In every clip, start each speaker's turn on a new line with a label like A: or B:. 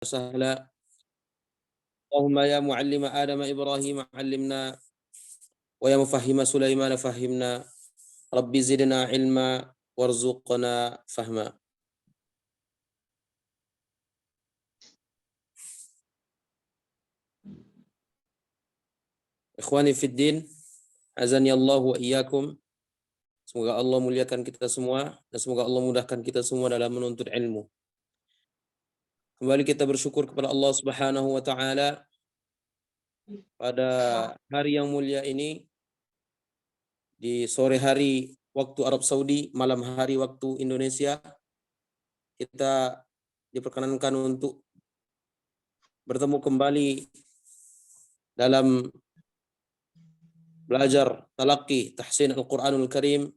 A: سهلا اللهم يا معلم آدم إبراهيم علمنا ويا مفهم سليمان فهمنا ربي زدنا علما وارزقنا فهما. Ikhwani fiddin, azani Allah wa iyyakum. Semoga Allah muliakan kita semua dan semoga Allah mudahkan kita semua dalam menuntut ilmu. Kembali kita bersyukur kepada Allah Subhanahu wa taala pada hari yang mulia ini, di sore hari waktu Arab Saudi, malam hari waktu Indonesia, kita diperkenankan untuk bertemu kembali dalam belajar talaqi tahsin Al-Qur'anul Karim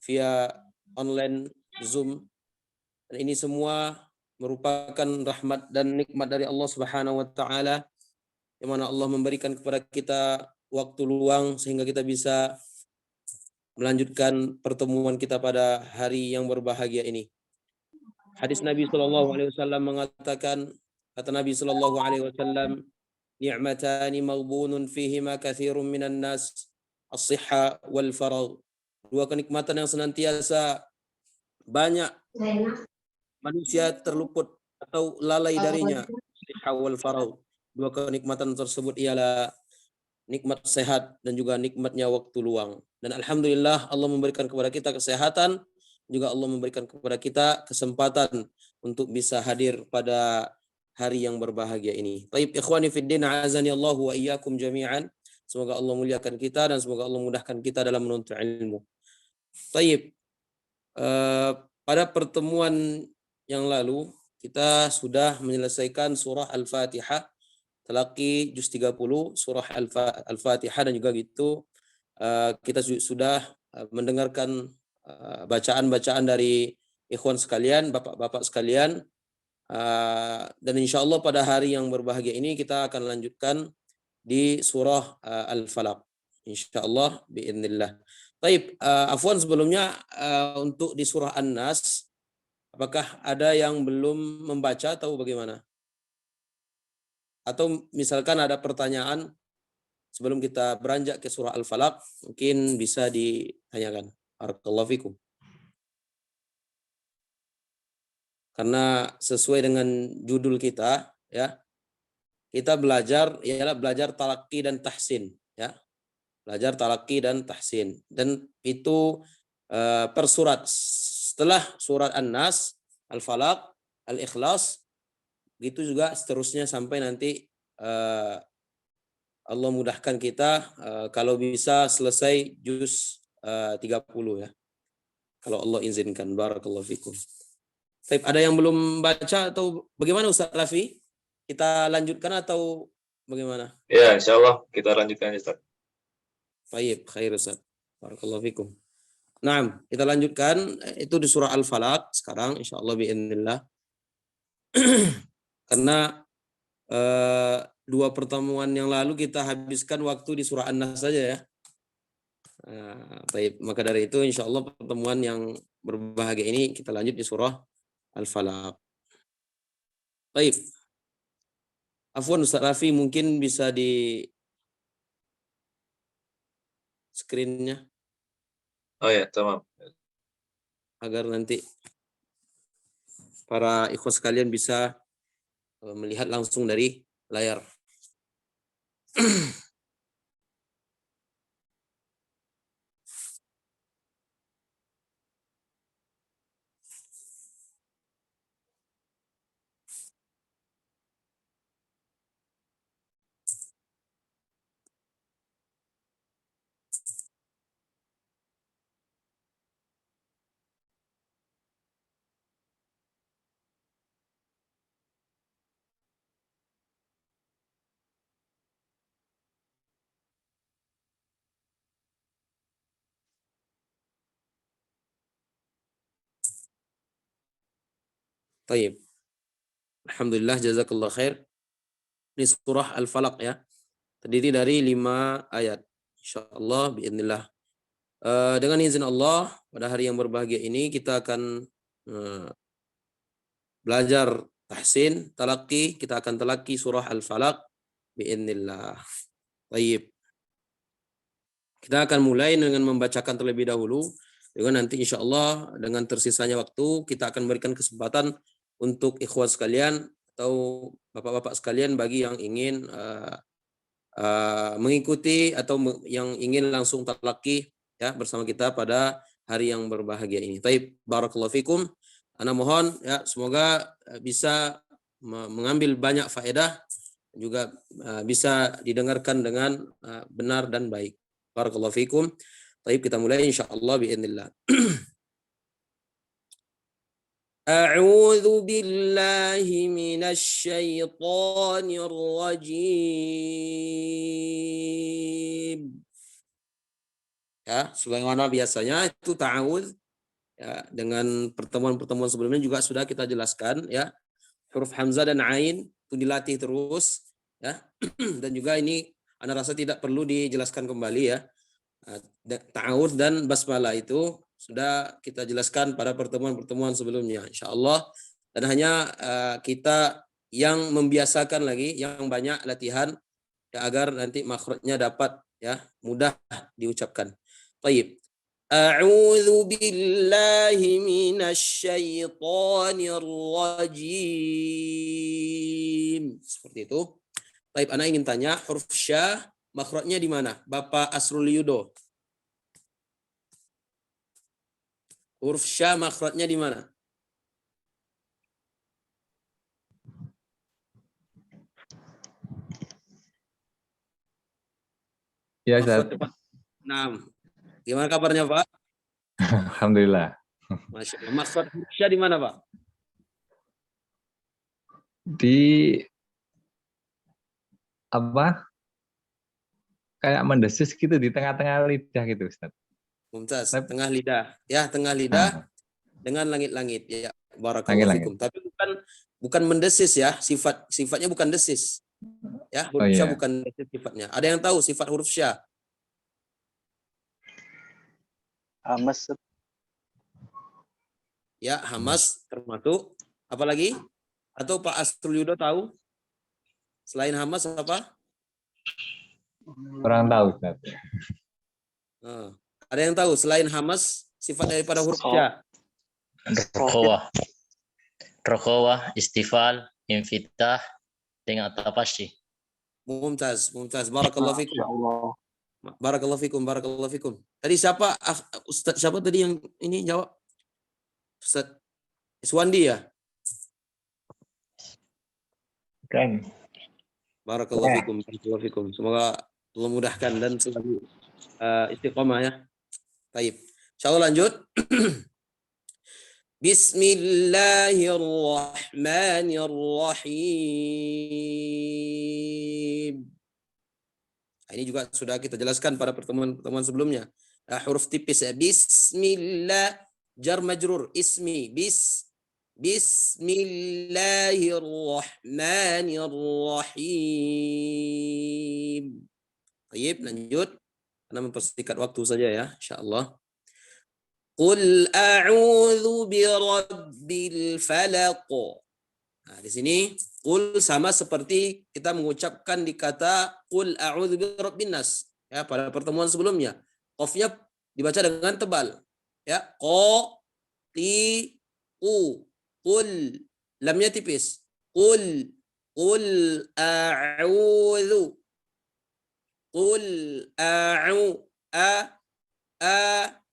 A: via online Zoom. Dan ini semua merupakan rahmat dan nikmat dari Allah Subhanahu wa taala, yang mana Allah memberikan kepada kita waktu luang sehingga kita bisa melanjutkan pertemuan kita pada hari yang berbahagia ini. Hadis Nabi sallallahu alaihi wasallam mengatakan, kata Nabi sallallahu alaihi wasallam, ni'matani maghbunun fihima katsirun minan nas, as-sihha wal faragh. Dua kenikmatan yang senantiasa banyak manusia terluput atau lalai darinya, as-sihha wal faragh. Dua kenikmatan tersebut ialah nikmat sehat dan juga nikmatnya waktu luang. Dan alhamdulillah Allah memberikan kepada kita kesehatan, juga Allah memberikan kepada kita kesempatan untuk bisa hadir pada hari yang berbahagia ini. Baik, ikhwani fiddin, azani Allah wa iyyakum jami'an. Semoga Allah muliakan kita dan semoga Allah mudahkan kita dalam menuntut ilmu. Baik, pada pertemuan yang lalu kita sudah menyelesaikan surah Al-Fatihah, talaqi juz 30 surah Al-Fatihah, dan juga gitu kita sudah mendengarkan bacaan-bacaan dari ikhwan sekalian, bapak-bapak sekalian. Dan insya Allah pada hari yang berbahagia ini kita akan lanjutkan di surah Al-Falaq. Insya Allah biiznillah. Baik, afwan sebelumnya untuk di surah An-Nas, apakah ada yang belum membaca atau bagaimana? Atau misalkan ada pertanyaan sebelum kita beranjak ke surah Al-Falaq, mungkin bisa ditanyakan. Barakallahu fikum. Karena sesuai dengan judul kita, ya, kita belajar ialah belajar talaqi dan tahsin, ya, belajar talaqi dan tahsin, dan itu per surat. Setelah surat An-Nas, Al-Falaq, Al-Ikhlas, gitu juga seterusnya sampai nanti Allah mudahkan kita kalau bisa selesai juz 30, ya, kalau Allah izinkan. Barakallahu fikum. Baik, ada yang belum baca atau bagaimana Ustaz Rafi? Kita lanjutkan atau bagaimana?
B: Ya, insyaallah kita lanjutkan Ustaz.
A: Baik, khair Ustaz. Barakallahu fikum. Nah, kita lanjutkan itu di surah Al-Falaq sekarang insyaallah biiznillah. Karena dua pertemuan yang lalu kita habiskan waktu di surah An-Nas saja, ya. Baik, maka dari itu insyaallah pertemuan yang berbahagia ini kita lanjut di surah Al-Falaq. Baik. Afwan Ustaz Rafi, mungkin bisa di screen-nya.
B: Oh ya, tamam.
A: Agar nanti para ikhwas sekalian bisa melihat langsung dari layar. Baik. Alhamdulillah, jazakallah khair. Ini surah Al-Falaq, ya. Terdiri dari 5 ayat. Insyaallah biiznillah. Dengan izin Allah, pada hari yang berbahagia ini kita akan belajar tahsin, talaqi, kita akan talaqi surah Al-Falaq biidznillah. Baik. Kita akan mulai dengan membacakan terlebih dahulu. Dengan nanti insya Allah dengan tersisanya waktu kita akan berikan kesempatan untuk ikhwan sekalian atau bapak-bapak sekalian bagi yang ingin mengikuti atau yang ingin langsung talaqi ya bersama kita pada hari yang berbahagia ini. Taib, barakallahu fikum. Ana mohon ya semoga bisa mengambil banyak faedah juga bisa didengarkan dengan benar dan baik. Barakallahu fikum. Taib, kita mulai insyaallah biidznillah. A'udzu billahi minasy syaithanir rajim. Ya, sebagaimana biasanya itu ta'awudz ya, dengan pertemuan-pertemuan sebelumnya juga sudah kita jelaskan ya. Huruf hamzah dan ain itu dilatih terus ya. Dan juga ini ana rasa tidak perlu dijelaskan kembali ya. Ta'awudz dan basmalah itu sudah kita jelaskan pada pertemuan-pertemuan sebelumnya insyaallah, dan hanya kita yang membiasakan lagi yang banyak latihan ya, agar nanti makhrajnya dapat ya mudah diucapkan. Baik. A'udzu billahi minasy syaithanir rajim. Seperti itu. Baik, ana ingin tanya huruf sya makhrajnya di mana? Bapak Asrul Yudo. Huruf sya makhrajnya di mana?
C: Ya, Ustaz.
A: Nah, gimana kabarnya, Pak?
C: Alhamdulillah.
A: Masya Allah. Makhraj huruf sya di mana, Pak?
C: Di apa? Kayak mendesis gitu di tengah-tengah lidah gitu, Ustaz.
A: Mumtaz, tengah lidah. Ya, tengah lidah dengan langit-langit. Ya, barakallahu fikum. Tapi bukan mendesis ya, sifatnya bukan desis. Ya, huruf sya bukan desis sifatnya. Ada yang tahu sifat huruf sya?
D: Hamas.
A: Ya, hamas termasuk. Apa lagi? Atau Pak Asrul Yudo tahu? Selain hamas apa?
C: Kurang tahu, Ustaz.
A: Ada yang tahu selain hamas sifat daripada huruf sya?
E: Rokhawah, istifal, infitah, dengan tafashi.
A: Mumtaz. Barakallahu fikum. Barakallahu fikum. Tadi siapa? Ustaz siapa tadi yang ini jawab? Ustaz Iswandi ya?
E: Kan.
A: Barakallahu fikum. Semoga Allah mudahkan dan selalu istiqomah ya. Baik. Insyaallah lanjut. Bismillahirrahmanirrahim. Ini juga sudah kita jelaskan pada pertemuan sebelumnya. Huruf tipis ya. Bismillah, jar majrur, ismi, Bismillahirrahmanirrahim. Baik, lanjut. Karena mempersingkat waktu saja ya, insyaallah. Qul a'udzu birabbil falaq. Nah, di sini qul sama seperti kita mengucapkan di kata qul a'udzu birabbin nas ya pada pertemuan sebelumnya. Qafnya dibaca dengan tebal. Ya, qa ti u. Qul, lamnya tipis. Qul a'udzu. Qul a'u a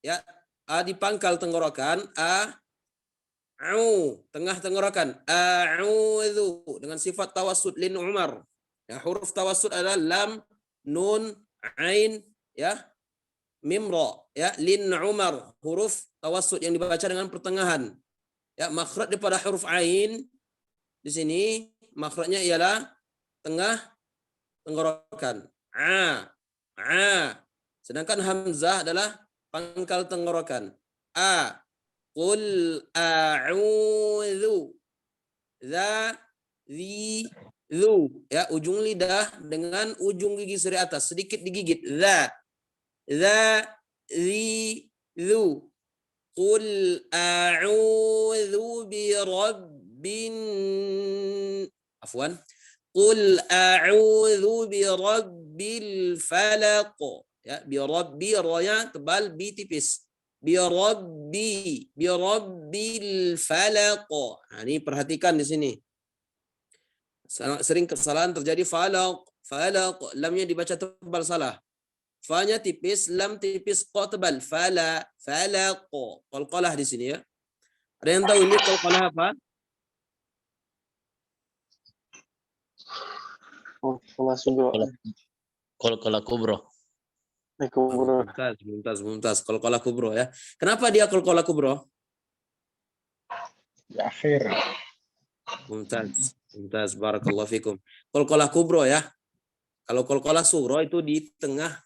A: ya, a di pangkal tenggorokan, au tengah tenggorokan, a'udzu dengan sifat tawassut lin Umar. Ya, huruf tawassut adalah lam, nun, ain, ya, mim ra, ya, lin Umar, huruf tawassut yang dibaca dengan pertengahan. Ya, makhraj daripada huruf ain di sini makhrajnya ialah tengah tenggorokan. Sedangkan hamzah adalah pangkal tenggorokan. Qul a'udzu. Zu. Ya, ujung lidah dengan ujung gigi seri atas sedikit digigit. Zu. Qul a'udzu birabbil afwan. Qul a'udzu birabbil falaq. Ya, birabbi ra-nya tebal, bi tipis. Birabbil falaq. Nah, ini perhatikan di sini. Sering kesalahan terjadi falaq, lamnya dibaca tebal salah. Fa-nya tipis, lam tipis, qa tebal. Falaq. Qalqalah di sini ya. Ada yang tahu ini qalqalah apa?
D: Kelas juga.
E: Qalqalah kubro.
D: Kubro.
A: Mumtaz. Qalqalah kubro ya. Kenapa dia qalqalah kubro?
C: Di akhir.
A: Mumtaz. Barakallahu fikum. Qalqalah kubro ya. Kalau qalqalah sughra itu di tengah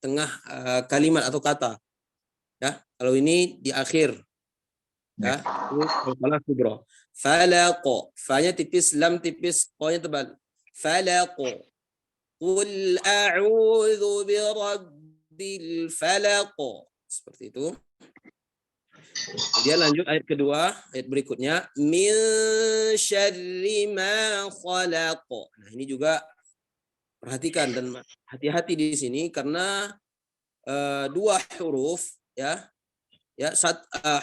A: tengah kalimat atau kata. Ya, kalau ini di akhir. Ya, itu qalqalah kubra. Falaq, fa-nya tipis, lam tipis, qa-nya tebal. Falaq. Qul a'udzu birabbil falaq. Seperti itu. Kemudian lanjut ayat kedua, ayat berikutnya, min syarri ma khalaq. Nah, ini juga perhatikan dan hati-hati di sini karena dua huruf ya.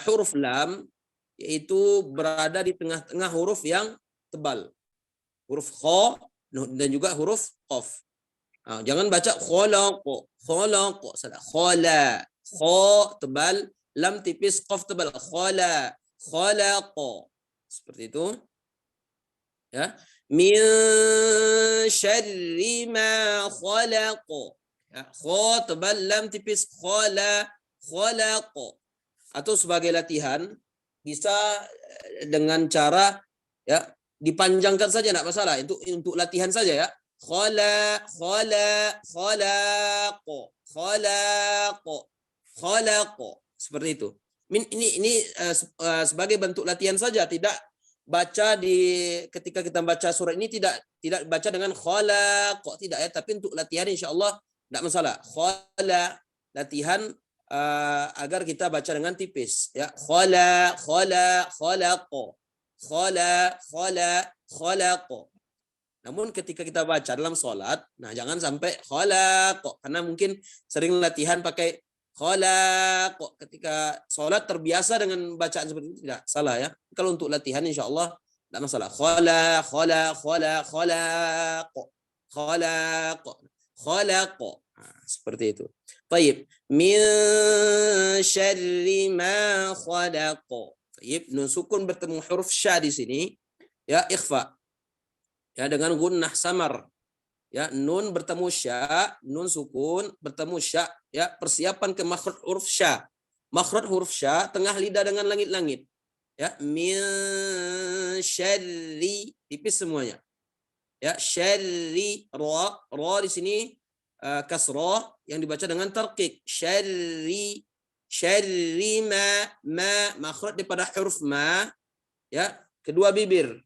A: Huruf lam yaitu berada di tengah-tengah huruf yang tebal. Huruf kha dan juga huruf qaf. Nah, jangan baca khalaq, salah. Khala, kha tebal, lam tipis, qaf tebal. Khalaq. Seperti itu. Ya. Min syarri ma khalaq. Ya, kha tebal, lam tipis, khalaq. Atau sebagai latihan bisa dengan cara ya dipanjangkan saja, enggak masalah, untuk latihan saja ya. Khalaq. Seperti itu. Ini sebagai bentuk latihan saja, tidak baca ketika kita baca surat ini tidak baca dengan khalaq, tidak ya, tapi untuk latihan insyaallah enggak masalah. Khala, latihan agar kita baca dengan tipis ya. Khalaq. Namun ketika kita baca dalam sholat, nah jangan sampai khalaq, karena mungkin sering latihan pakai khalaq. Ketika sholat terbiasa dengan bacaan seperti itu, tidak salah ya. Kalau untuk latihan insyaallah tidak masalah. Khalaq. Seperti itu. Baik. Min syarri ma khalaq. Baik, nun sukun bertemu huruf sya di sini ya, ikhfa. Ya, dengan gunnah samar. Ya, nun bertemu sya, nun sukun bertemu sya, ya, persiapan ke makhraj huruf sya. Makhraj huruf sya tengah lidah dengan langit-langit. Ya, min syarri, tipis semuanya. Ya, syarri, ra di sini kasrah yang dibaca dengan tarqiq. Syarri ma makhraj daripada huruf ma ya, kedua bibir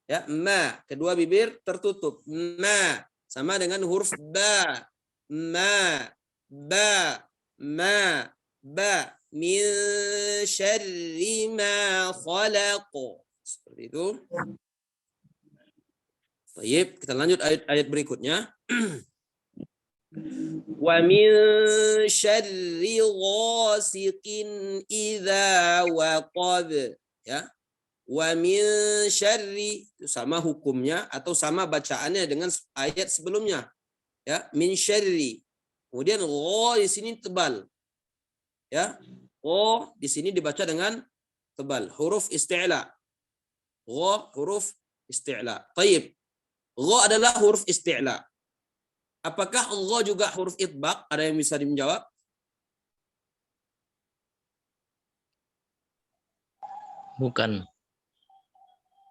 A: ya, ma kedua bibir tertutup, ma sama dengan huruf ba, min syarri ma khalaq. Seperti itu. Baik, kita lanjut ayat berikutnya. Wa min syarri ghasiqin idza waqab. Ya. Wa min syarri itu sama hukumnya atau sama bacaannya dengan ayat sebelumnya. Ya, min syarri. Kemudian gha di sini tebal. Ya. Gha di sini dibaca dengan tebal, huruf isti'la. Gha huruf isti'la. Baik. Gha adalah huruf isti'la. Apakah gha juga huruf itbaq? Ada yang bisa menjawab?
E: Bukan.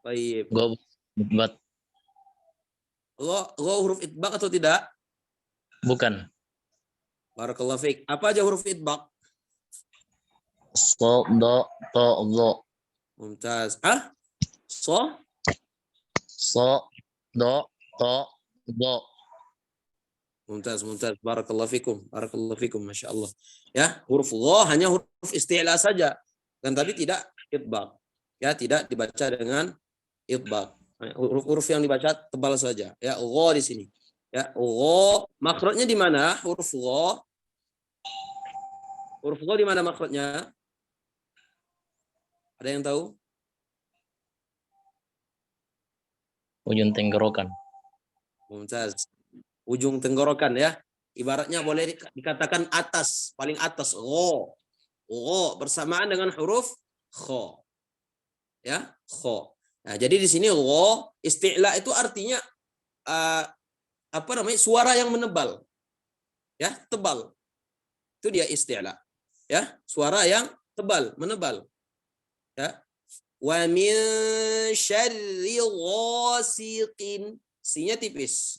A: Baik.
E: Gha
A: huruf itbaq atau tidak?
E: bukan.
A: Barakallahu fiik. Apa aja huruf itbaq?
E: So, do, to, lo.
A: Mumtaz. So,
E: do, to, lo.
A: Mumtaz. Barakallahu fikum. Masya Allah. Ya, huruf gha hanya huruf isti'la saja. Dan tapi tidak itbaq. Ya, tidak dibaca dengan itbaq. Huruf-huruf yang dibaca tebal saja. Ya, gha di sini. Ya, gha makhrajnya di mana? Huruf gha. Huruf gha di mana makhrajnya? Ada yang tahu?
E: Ujung tenggorokan.
A: Mumtaz. Ujung tenggorokan ya. Ibaratnya boleh dikatakan atas, paling atas. Gha. Gha bersamaan dengan huruf kha. Ya, kha. Nah, jadi di sini gha isti'la itu artinya suara yang menebal. Ya, tebal. Itu dia isti'la. Ya, suara yang tebal, menebal. Ya. Wa min syarri ghasiqin. Si-nya tipis.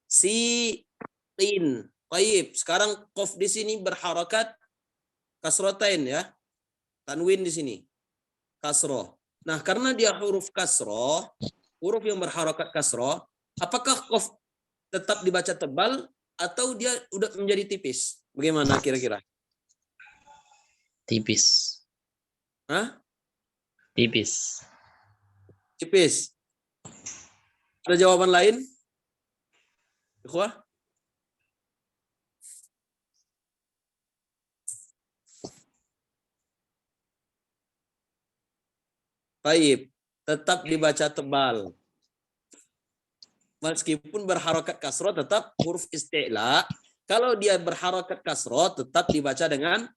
A: Si-tin. Baik, sekarang qaf di sini berharakat kasratain ya. Tanwin di sini. Kasrah. Nah, karena dia huruf kasrah, huruf yang berharakat kasrah, apakah qaf tetap dibaca tebal atau dia udah menjadi tipis? Bagaimana kira-kira?
E: Tipis.
A: Hah?
E: Tipis.
A: Tipis. Ada jawaban lain? Ikhwah? Baik, tetap dibaca tebal. Meskipun berharokat kasroh tetap huruf isti'la. Kalau dia berharokat kasroh tetap dibaca dengan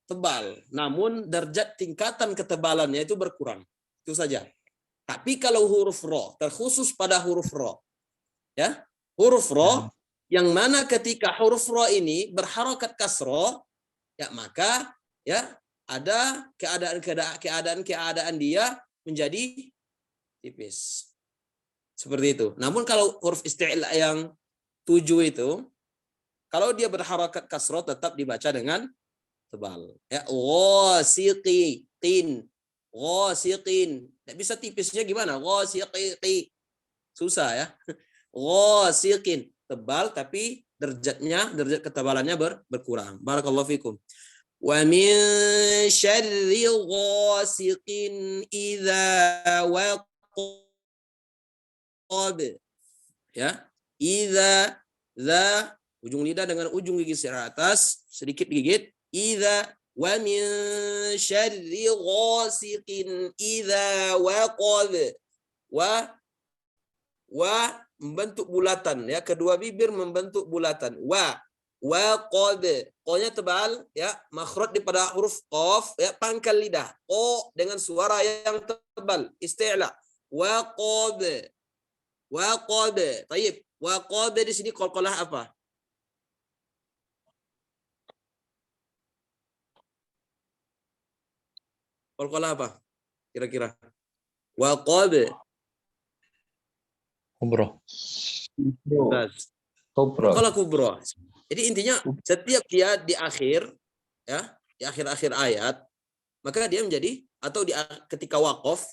A: tebal. Namun derajat tingkatan ketebalannya itu berkurang. Itu saja. Tapi kalau huruf ro, terkhusus pada huruf ro. Ya, huruf ro yang mana ketika huruf ro ini berharokat kasroh, ya maka ya ada keadaan dia menjadi tipis. Seperti itu. Namun kalau huruf isti'la yang 7 itu, kalau dia berharakat kasroh tetap dibaca dengan tebal. Ya, ghasiqin. Ghasiqin. Tidak bisa tipisnya gimana? Ghasiqi. Susah ya. Ghasiqin. Tebal tapi derajat ketebalannya berkurang. Barakallahu fikum. Wa min syarri ghasiqin idza waqab. Ya. Idza ujung lidah dengan ujung gigi atas sedikit gigit. Idza wa min syarri ghasiqin idza waqab. Wa membentuk bulatan ya, kedua bibir membentuk bulatan. Waqab. Q-nya tebal ya, makhraj pada huruf qaf ya, pangkal lidah. O dengan suara yang tebal, isti'la. Waqab. Baik. Waqab di sini qalqalah apa? Qalqalah apa? Kira-kira. Waqab.
E: Kubro.
C: Kubro.
A: Qalqalah kubra. Jadi intinya setiap dia di akhir ya, di akhir-akhir ayat, maka dia menjadi atau ketika waqaf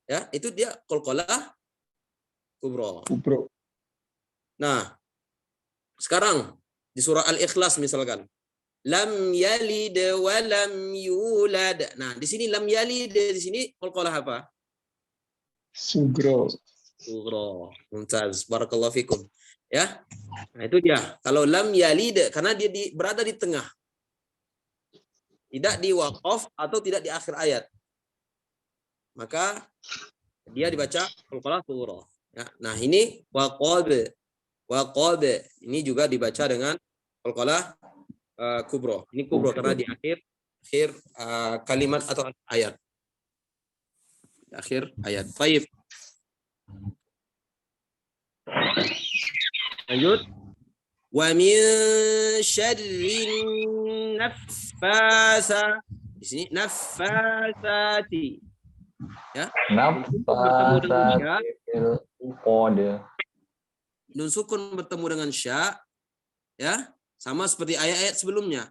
A: ya, itu dia qalqalah kubra. Nah, sekarang di surah Al-Ikhlas misalkan, lam yalid wa lam yulad. Nah, di sini lam yalid di sini qalqalah apa?
D: Sugro.
A: Mumtaz. Barakallahu fikum. Ya. Nah, itu dia. Kalau lam yalid karena dia berada di tengah. Tidak di waqaf atau tidak di akhir ayat. Maka dia dibaca qalqalah sughra. Ya. Nah, ini waqab. Ini juga dibaca dengan qalqalah kubro. Ini kubro karena di akhir kalimat atau ayat. Di akhir ayat. Baik. Lanjut. Wa min syarrin naffasa. Di sini naffasati. Ya. Nun sukun bertemu dengan sya, ya, sama seperti ayat-ayat sebelumnya.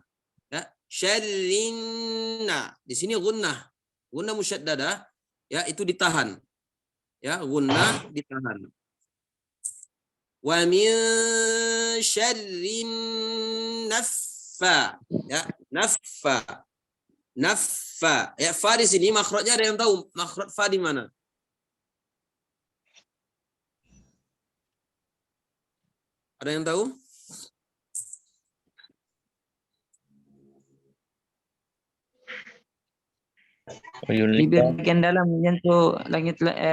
A: Ya, syarrinna. Di sini gunnah musyaddadah, ya, itu ditahan. Ya, gunnah ditahan. Wa min syarrin naffa. Ya, naffa. Naffa. Ya, fa di sini makhrajnya ada yang tahu makhraj fa di mana? Ada yang tahu?
E: Ujung
F: Bibir
E: lidah.
F: bagian dalam menyentuh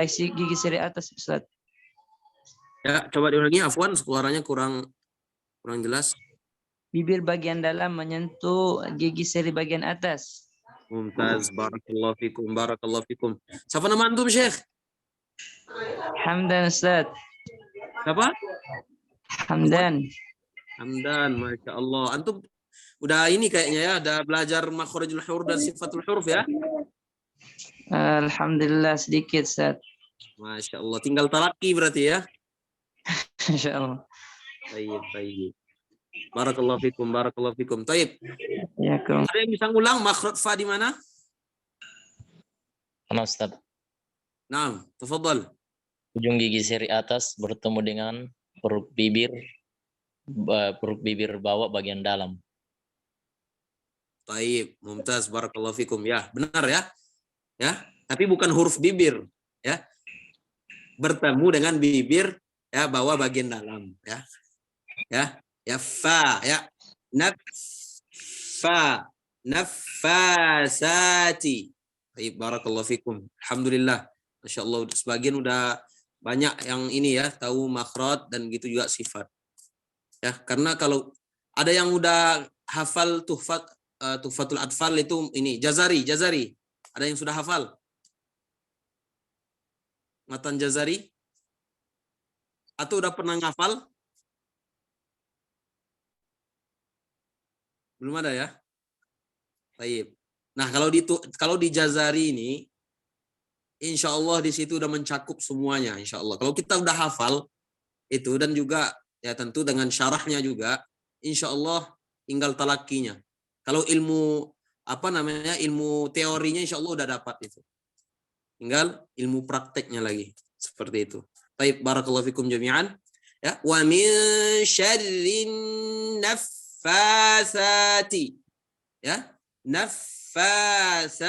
F: gigi seri atas, Ustaz.
A: Ya, coba diulangi, afwan, suaranya kurang jelas.
F: Bibir bagian dalam menyentuh gigi seri bagian atas.
A: Mumtaz, barakallahu fikum, barakallahu fikum. Siapa nama antum, Syekh?
F: Hamdan, Ustaz.
A: Siapa?
F: Hamdan.
A: Hamdan, Masya Allah. Antum udah ini kayaknya ya, udah belajar makhrajul huruf dan sifatul huruf ya?
F: Alhamdulillah sedikit, Ustaz.
A: Masya Allah. Tinggal talaki berarti ya?
F: Insya Allah.
A: Baik, baik. Barakallahu fikum, barakallahu fikum. Taib.
F: Ya,
A: Ada yang bisa ngulang makhraj fa di mana?
E: Mana Ustaz?
A: Naam, tafadhal.
E: Ujung gigi seri atas bertemu dengan perut bibir bawah bagian dalam.
A: Taib, mumtaz, barakallahu fikum. Ya, benar ya. Ya, tapi bukan huruf bibir, ya. Bertemu dengan bibir ya bawah bagian dalam, ya. Ya, ya fa, ya. Naffa, naffasati. Taib, barakallahu fikum. Alhamdulillah. Masya Allah, sebagian udah banyak yang ini ya, tahu makhraj dan gitu juga sifat. Ya, karena kalau ada yang udah hafal tuhfatul atfal itu ini Jazari. Ada yang sudah hafal? Matan Jazari? Atau udah pernah ngafal? Belum ada ya? Baik. Nah, kalau di Jazari ini insya Allah di situ udah mencakup semuanya, insya Allah. Kalau kita udah hafal itu dan juga ya tentu dengan syarahnya juga, insya Allah tinggal talakinya. Kalau ilmu ilmu teorinya insya Allah udah dapat itu. Tinggal ilmu prakteknya lagi seperti itu. Baik, barakallahu fikum jami'an. Ya, wa min syarrin naffasati. Ya, naffasati.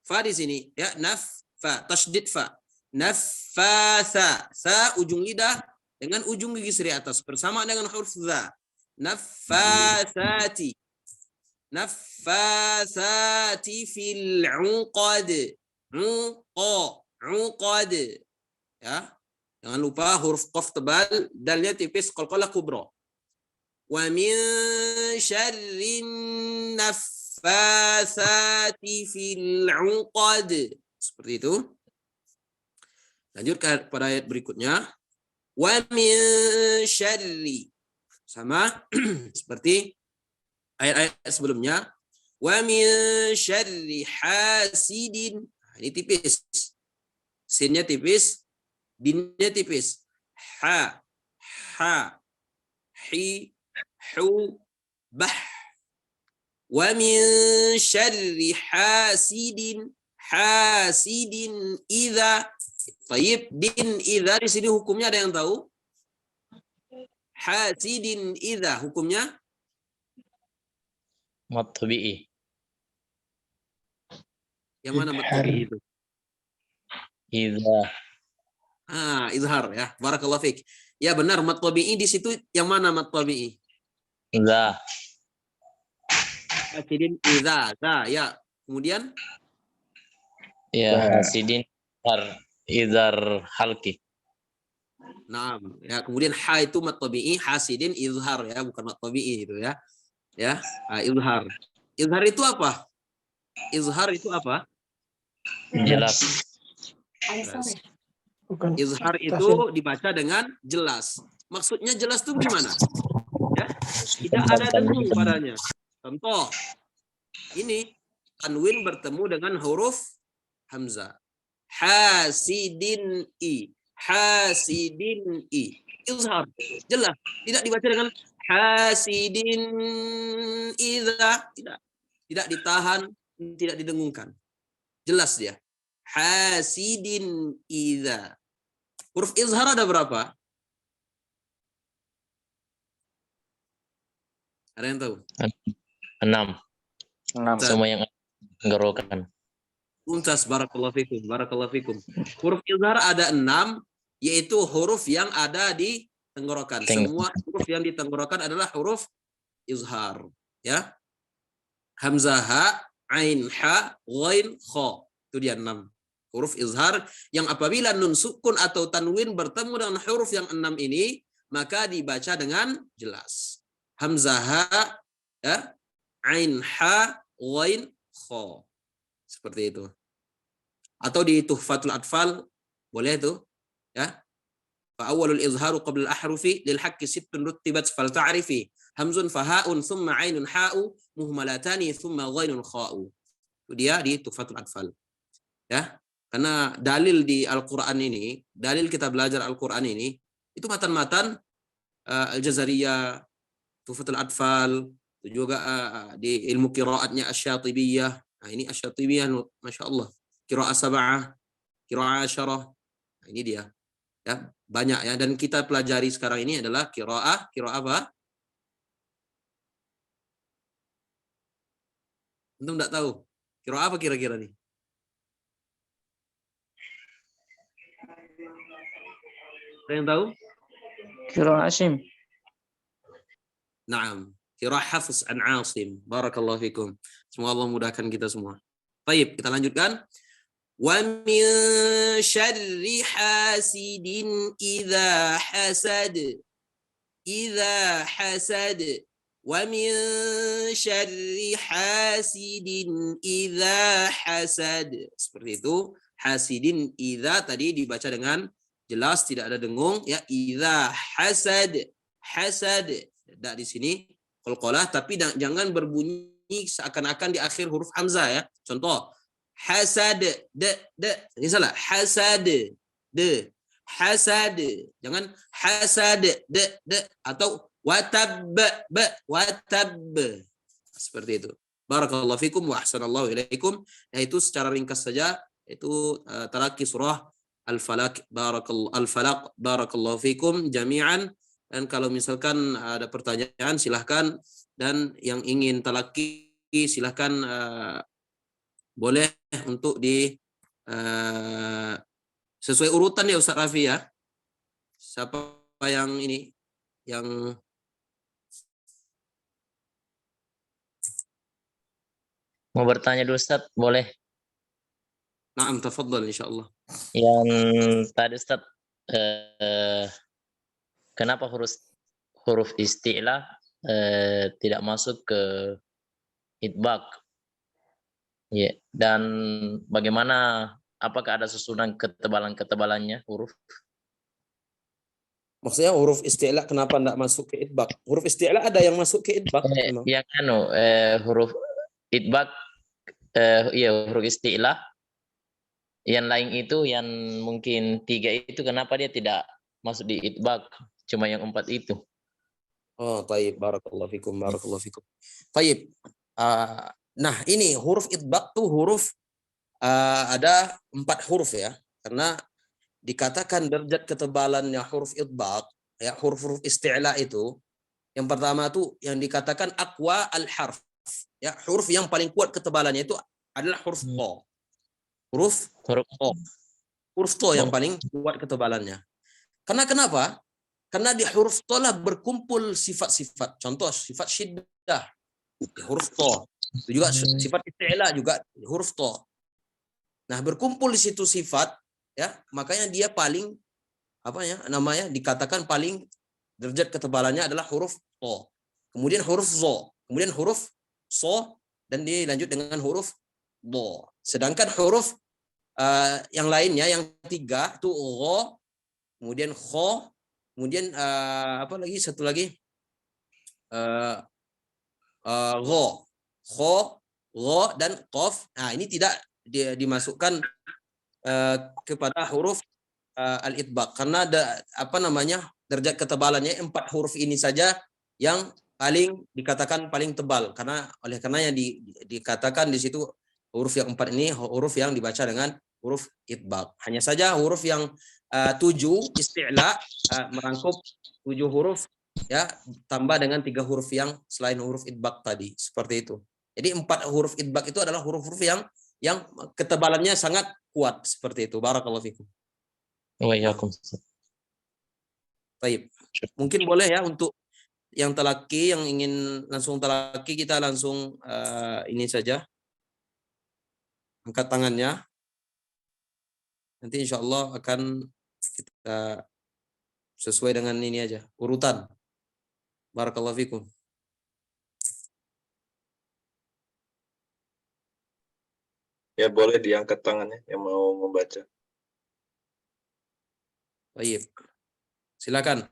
A: Fa di sini ya, naffa, tasydid fa. Naffasa, sa ujung lidah dengan ujung gigi seri atas bersama dengan huruf za. Naffasati. Naffasati fil 'uqad. Uqad. Ya. Jangan lupa huruf qaf tebal, dalnya tipis, qalqalah kubra. Wa min syarrin naffasati fil 'uqad. Seperti itu. Lanjut pada ayat berikutnya. Wa min syarri. Sama seperti ayat-ayat sebelumnya. Wa min syarri hasidin. Ini tipis. Sinnya tipis, dinnya tipis. Ha, hi, hu, bah. Wa min syarri hasidin idza. Tayyib, din idza di sini hukumnya ada yang tahu? Hasidin idza hukumnya?
E: Mat tabi'i.
A: Yang mana mat tabi'i itu?
E: Idza.
A: Izhar ya. Barakallahu fiik. Ya benar, mat tabi'i di situ yang mana mat tabi'i?
E: Idza.
A: Hasidin idza. Ya. Kemudian
E: Ya, hasidin idhar halki.
A: nah, ya kemudian ha itu mat tabi'i, hasidin izhar ya, bukan mat tabi'i itu ya. Ya, izhar. Izhar itu apa? Izhar itu apa?
E: Jelas.
A: Izhar itu dibaca dengan jelas. Maksudnya jelas itu gimana? Ya, tidak ada dengung padanya. Contoh, ini tanwin bertemu dengan huruf hamzah. Hasidin i. Izhar. Jelas. Tidak dibaca dengan hasidin idza. Tidak ditahan, tidak didengungkan. Jelas dia. Hasidin idza. Huruf izhar ada berapa? Ada yang tahu?
E: 6.
D: 6.
E: Semua yang tenggorokan.
A: Mumtaz, barakallahu fikum, barakallahu fikum. Huruf izhar ada 6, yaitu huruf yang ada di tenggorokan. Semua huruf yang di tenggorokan adalah huruf izhar. Ya, hamzah, ha, ain, ha, ghain, kha. Itu dia 6 huruf izhar yang apabila nun sukun atau tanwin bertemu dengan huruf yang 6 ini, maka dibaca dengan jelas. Hamzah, ha, ya, ain, ha, ghain, kha. Seperti itu. Atau di Tuhfatul Atfal boleh itu, ya. Fa awwalul izharu qabla al-ahrufi lil haqqi sittun rutibat fal ta'rifi hamzun fahaun thumma ainun ha'u muhmalatani thumma ghainun kha'u. Itu dia di Tuhfatul Atfal. Ya. Karena dalil di Al-Qur'an ini, dalil kita belajar Al-Qur'an ini itu matan-matan Al-Jazariyah, Tuhfatul Atfal, itu juga di ilmu qiraatnya Asy-Syatibiyah. Nah, ini Asy-Syatibiyah, Masya Allah. Qiraah sab'ah, qiraah asyarah. Nah, ini dia. Ya, banyak ya. Dan kita pelajari sekarang ini adalah qiraah apa? Antum enggak tahu? Qiraah apa kira-kira nih? Ada yang tahu?
F: Qiraah Asim.
A: Naam. Qiraah Hafs an Asim. Barakallahu fikum. Semoga Allah mudahkan kita semua. Baik, kita lanjutkan. Wa min syarri hasidin idza hasad. Idza hasad. Wa min syarri hasidin idza hasad. Seperti itu. Hasidin idza tadi dibaca dengan jelas, tidak ada dengung, ya. Idza hasad. Hasad. Tidak di sini qalqalah, tapi jangan berbunyi seakan-akan di akhir huruf hamzah, ya. Contoh, hasad, ini salah. Hasad, hasad. Jangan hasad, atau watab, watab. Seperti itu. Barakallahu fikum wa ahsanallahu ilaikum. Nah, itu secara ringkas saja, itu talaqi surah Al-Falaq. Barakallahu fikum jami'an. Dan kalau misalkan ada pertanyaan silahkan, dan yang ingin talaqi silahkan boleh untuk di sesuai urutan ya Ustaz Rafi, ya. Siapa yang ini yang
E: Mau bertanya dulu Ustaz, boleh?
A: Naam, tafadhal insyaallah.
E: Yang tadi Ustaz, kenapa huruf isti'la tidak masuk ke idbaq? Ya, dan bagaimana, apakah ada susunan ketebalan-ketebalannya huruf?
A: Maksudnya huruf isti'la kenapa enggak masuk ke idbaq? Huruf isti'la ada yang masuk ke idbaq memang.
E: Yang huruf idbaq, huruf isti'la. Yang lain itu yang mungkin 3 itu kenapa dia tidak masuk di idbaq? Cuma yang 4 itu.
A: Oh, taib, barakallahu fikum, barakallahu fikum. Taib. Nah, ini huruf idbaq tuh huruf ada 4 huruf, ya. Karena dikatakan derajat ketebalannya huruf idbaq, ya, huruf-huruf isti'la itu, yang pertama tuh yang dikatakan aqwa al-harf, ya, huruf yang paling kuat ketebalannya itu adalah huruf to. Huruf to. Huruf to yang paling kuat ketebalannya. Karena kenapa? Karena di huruf to lah berkumpul sifat-sifat. Contoh sifat syiddah, huruf to. Itu juga sifat isti'la juga huruf to. Nah, berkumpul di situ sifat, ya, makanya dia paling dikatakan paling derajat ketebalannya adalah huruf to. Kemudian huruf zo, kemudian huruf so, dan dilanjut dengan huruf do. Sedangkan huruf yang lainnya yang 3 itu ro, kemudian kho, kemudian satu lagi ro, kho, ro, dan qaf. Nah, ini tidak dimasukkan kepada huruf al-idbaq karena ada derajat ketebalannya 4 huruf ini saja yang paling dikatakan paling tebal, oleh karenanya dikatakan di situ huruf yang 4 ini huruf yang dibaca dengan huruf idbaq. Hanya saja huruf yang 7 isti'la merangkup 7 huruf, ya, tambah dengan 3 huruf yang selain huruf idbaq tadi. Seperti itu. Jadi 4 huruf idbak itu adalah huruf-huruf yang ketebalannya sangat kuat seperti itu. Barakallahu fikum.
E: Wa iyyakum.
A: Baik. Mungkin boleh ya untuk yang telaki, yang ingin langsung telaki, kita langsung ini saja. Angkat tangannya. Nanti insya Allah akan kita sesuai dengan ini aja, urutan. Barakallahu fikum.
B: Ya boleh diangkat tangannya yang mau membaca.
A: Baik. Silakan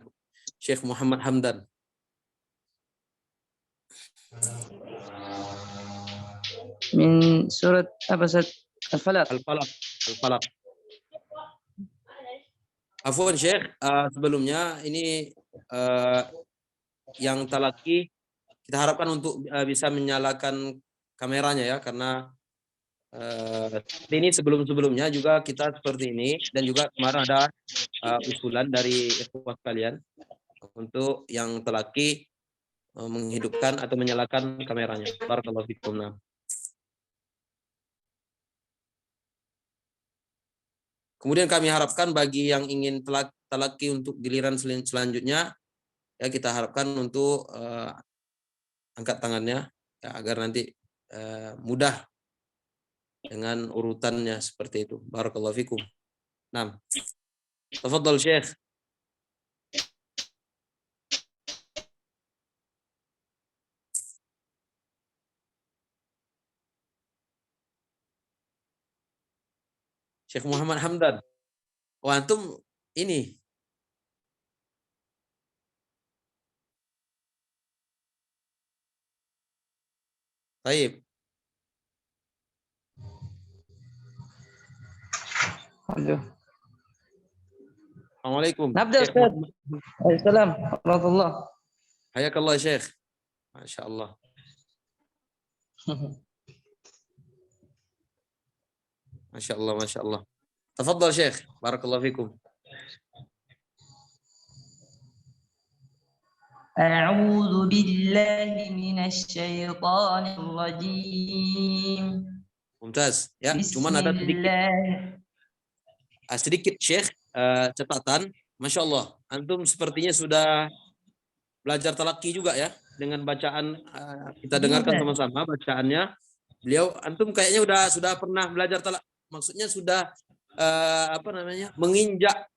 A: Syekh Muhammad Hamdan.
F: Min surat apa Ustaz? Al-Falaq.
A: Al-Falaq. Al-Falaq. Afwan Syekh, sebelumnya ini yang talaki kita harapkan untuk bisa menyalakan kameranya ya, karena ini sebelum-sebelumnya juga kita seperti ini, dan juga kemarin ada usulan dari ikhwah kalian untuk yang telaki menghidupkan atau menyalakan kameranya. Barakallahu fikum. Kemudian kami harapkan bagi yang ingin talaki untuk giliran selanjutnya, ya kita harapkan untuk angkat tangannya ya, agar nanti mudah dengan urutannya seperti itu. Barakallahu fikum. Naam. Tafadhal Syekh. Syekh Muhammad Hamdan. Oh, antum ini. Baik.
F: Aduh.
A: Assalamualaikum.
F: Nabda
A: Syekh
F: Ustaz.
A: Muhammad.
F: Waalaikumsalam warahmatullah.
A: Hayakallah Syekh. Masya Allah. Masya Allah, Masya Allah. Tafadhal Syekh. Barakallahu fikum.
F: أعوذ بالله من الشيطان الرجيم.
A: Mumtaz. Ya, cuman ada sedikit Syekh catatan. Masya Allah. Antum sepertinya sudah belajar talaki juga ya, dengan bacaan kita dengarkan sama-sama bacaannya. Beliau antum kayaknya sudah pernah belajar talak, maksudnya sudah menginjak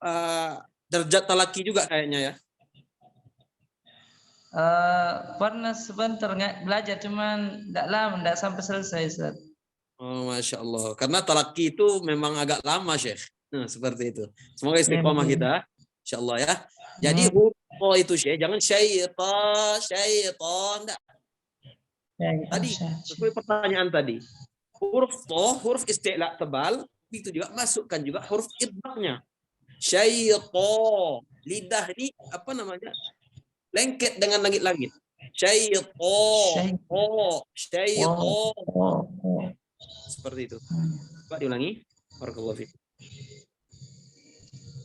A: derajat talaki juga kayaknya ya.
F: Pernah sebentar belajar, cuman tidak lama, tidak sampai selesai Ustaz.
A: Oh, Masya Allah. Karena talaki itu memang agak lama Syekh. Nah, seperti itu. Semoga istiqomah kita. Insya Allah ya. Jadi huruf itu Syekh, jangan syaitan. Tadi sesuai pertanyaan tadi. Huruf to, huruf isti'la tebal, itu juga masukkan juga huruf idbaknya. Syaitan. Lidah ini lengket dengan langit-langit. Syaitan. Seperti itu. Coba diulangi. Barakallahu fiik.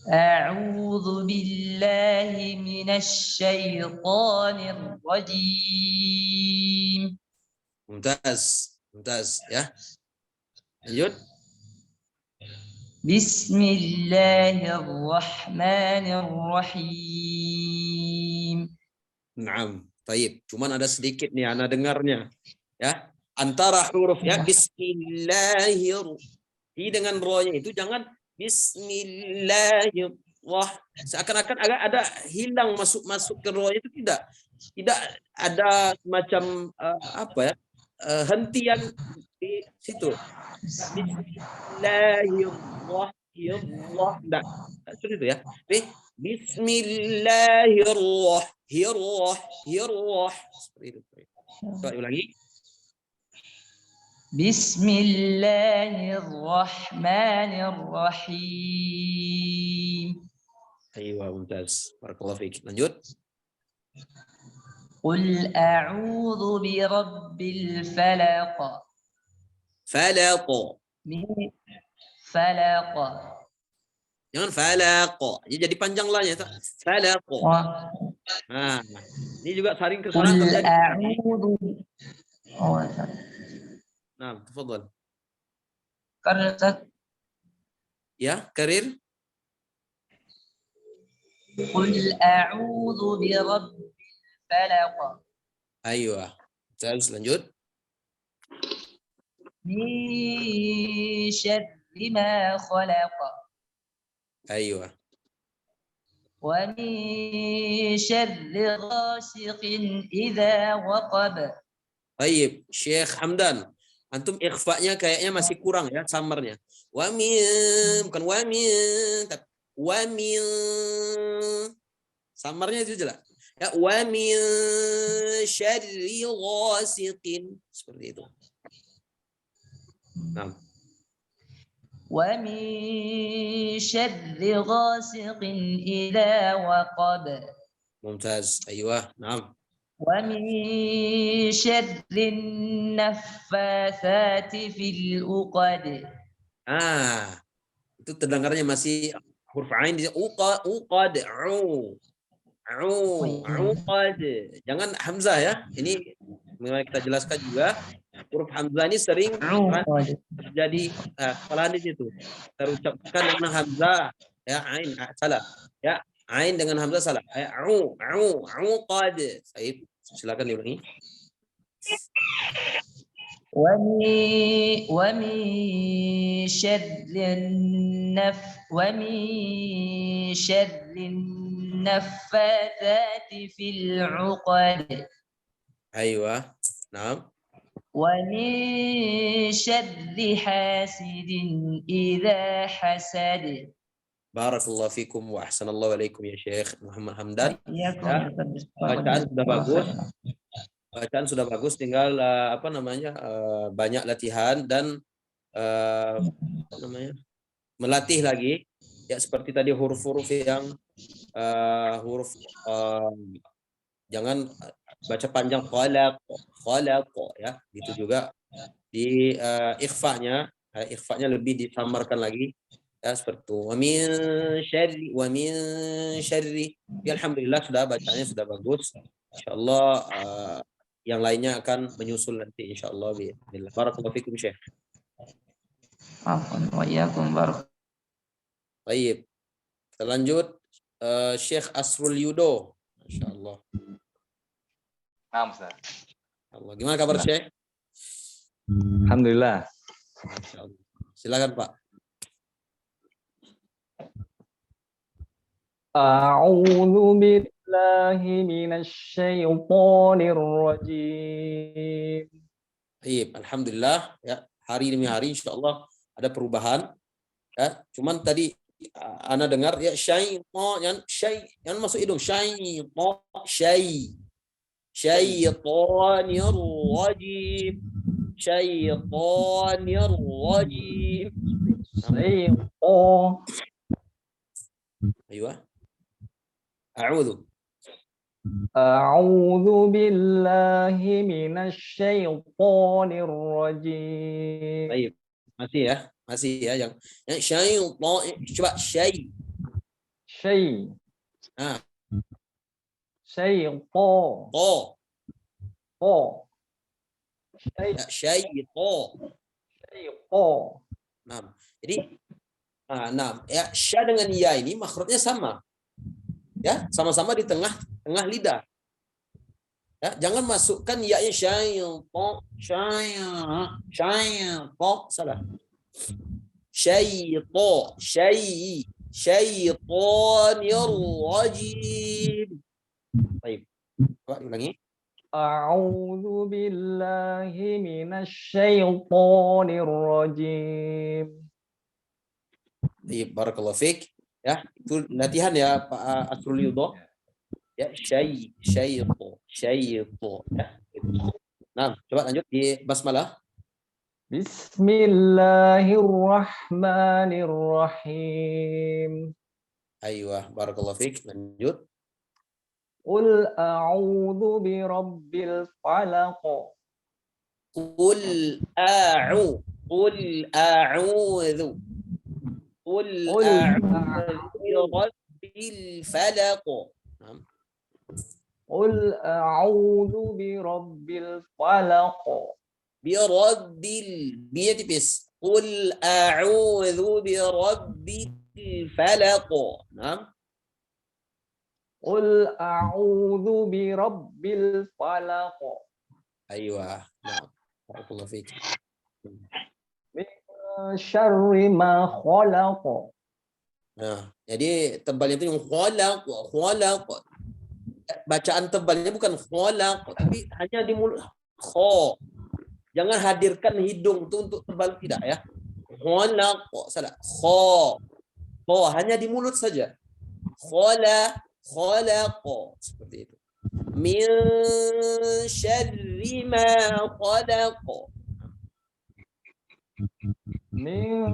F: A'udzu billahi minasy syaithanir rajim.
A: Mumtaz ya. Lanjut.
F: Bismillahirrahmanirrahim.
A: Naam. Baik. Cuman ada sedikit nih ana dengarnya. Ya. Antara huruf ya bismillahirrahmanirrahim. Dengan ro-nya itu jangan bismillahirrahmanirrahim. Seakan-akan agak ada hilang masuk ke ro-nya itu tidak ada semacam hentian di situ. Bismillahirrahmanirrahim. Seperti itu ya. Bismillahirrahmanirrahim. Seperti itu. Coba ulangi.
F: Bismillahirrahmanirrahim.
A: Ayo, mumtaz. Barakallahu fiik. Lanjut.
F: Qul a'udzu birabbil falaq.
A: Falaq.
F: Falaq.
A: Jangan falaq. Jadi panjang lahnya. Falaq. Nah, ini juga sering kesalahan terjadi. Nah, tafadhal.
F: Karena Ustaz,
A: Ya, karir.
F: Qul a'udzu birabbil falaq
A: Aywa. Terus lanjut.
F: min syarri ma khalaq
A: Aywa.
F: wa min syarri ghasiqin idza waqab.
A: Baik, Syekh Hamdan. Antum ikhfa-nya kayaknya masih kurang ya, samarnya. Wa min, bukan wa min, tapi wa min. Samarnya itu jelas. Ya, wa min syarri ghasiqin. Seperti itu. Nah,
F: Wa min syarri ghasiqin idza waqab.
A: mumtaz. Aywa. Nah.
F: Wa min syarrin naffatsati fil uqad.
A: Itu terdengarnya masih huruf ain di uqad uqad. Jangan hamzah ya. Ini memang kita jelaskan juga huruf hamzah ini sering terjadi kesalahan di situ. Terucapkan dengan hamzah ya ain salah. Ya ain dengan hamzah salah. Ya uqad. Baik, silakan diulangi.
F: ومن شر النفاثات في العقد
A: Aywa. Naam.
F: ومن شر حاسد إذا حسد.
A: Barakallahu fikum wa ahsanallahu alaikum ya Syekh Muhammad Hamdan.
F: إياكم
A: Ya, bacaan sudah bagus. Bacaan sudah bagus, tinggal banyak latihan dan melatih lagi ya, seperti tadi huruf-huruf yang jangan baca panjang khalaq ya, itu juga di ikhfa-nya lebih disamarkan lagi ya, seperti itu. Wa min syarri. Ya, alhamdulillah sudah bacanya sudah bagus. Insyaallah yang lainnya akan menyusul nanti insyaallah bismillah. Barakallahu fikum Syekh.
F: Afwan wa iyyakum barak.
A: Baik. Kita lanjut Syekh Asrul Yudo. Masyaallah.
C: Nah, Ustaz.
A: Allah. Gimana kabar Syekh?
C: Alhamdulillah.
A: Masyaallah. Silakan Pak.
C: A'udzu billahi minasy syaithanir rajim.
A: Baik, alhamdulillah ya, hari demi hari insyaallah ada perubahan ya. Cuman tadi ana dengar ya syaitan yang masuk hidung syaitanir rajim. Aywa.
C: A'udzu billahi minasy syaithanir rajim.
A: Baik. Masih ya yang syaitan, coba syai. Nah,
C: Syaitan.
A: to.
C: Syaitan.
A: Syaitan. Nah, jadi ya sya dengan ya ini makhrajnya sama. Ya, sama-sama di tengah lidah. Ya, jangan masukkan ya-nya syaitan, salah. Syaitanir rajim. Baik. Coba ulangi.
C: A'udzu billahi minasy syaithanir rajim.
A: Baik, barakallahu fiik. Ya, itu latihan ya Pak Asrul Yudo. Ya, syaitan. Ya. Nah, coba lanjut di basmalah.
C: Bismillahirrahmanirrahim.
A: Aywa, barakallahu fiik. Lanjut.
C: Qul a'udzu birabbil falaq.
A: Qul a'udzu birabbil falaq.
C: Qul a'udzu birabbil falaq.
A: birabbil, biya tipis. Qul a'udzu birabbil falaq. Nah,
C: Qul a'udzu birabbil falaq.
A: aywa. Nah, barakallahu fiik.
C: Min syarri ma khalaq.
A: Nah, jadi tebalnya itu yang khalaq, khalaq. Bacaan tebalnya bukan khalaq, tapi hanya di mulut. Kho. Jangan hadirkan hidung itu untuk tebal, tidak ya. Khalaq, salah. Kho. Kho hanya di mulut saja. Khalaq, seperti itu. Min syarri ma khalaq.
C: Min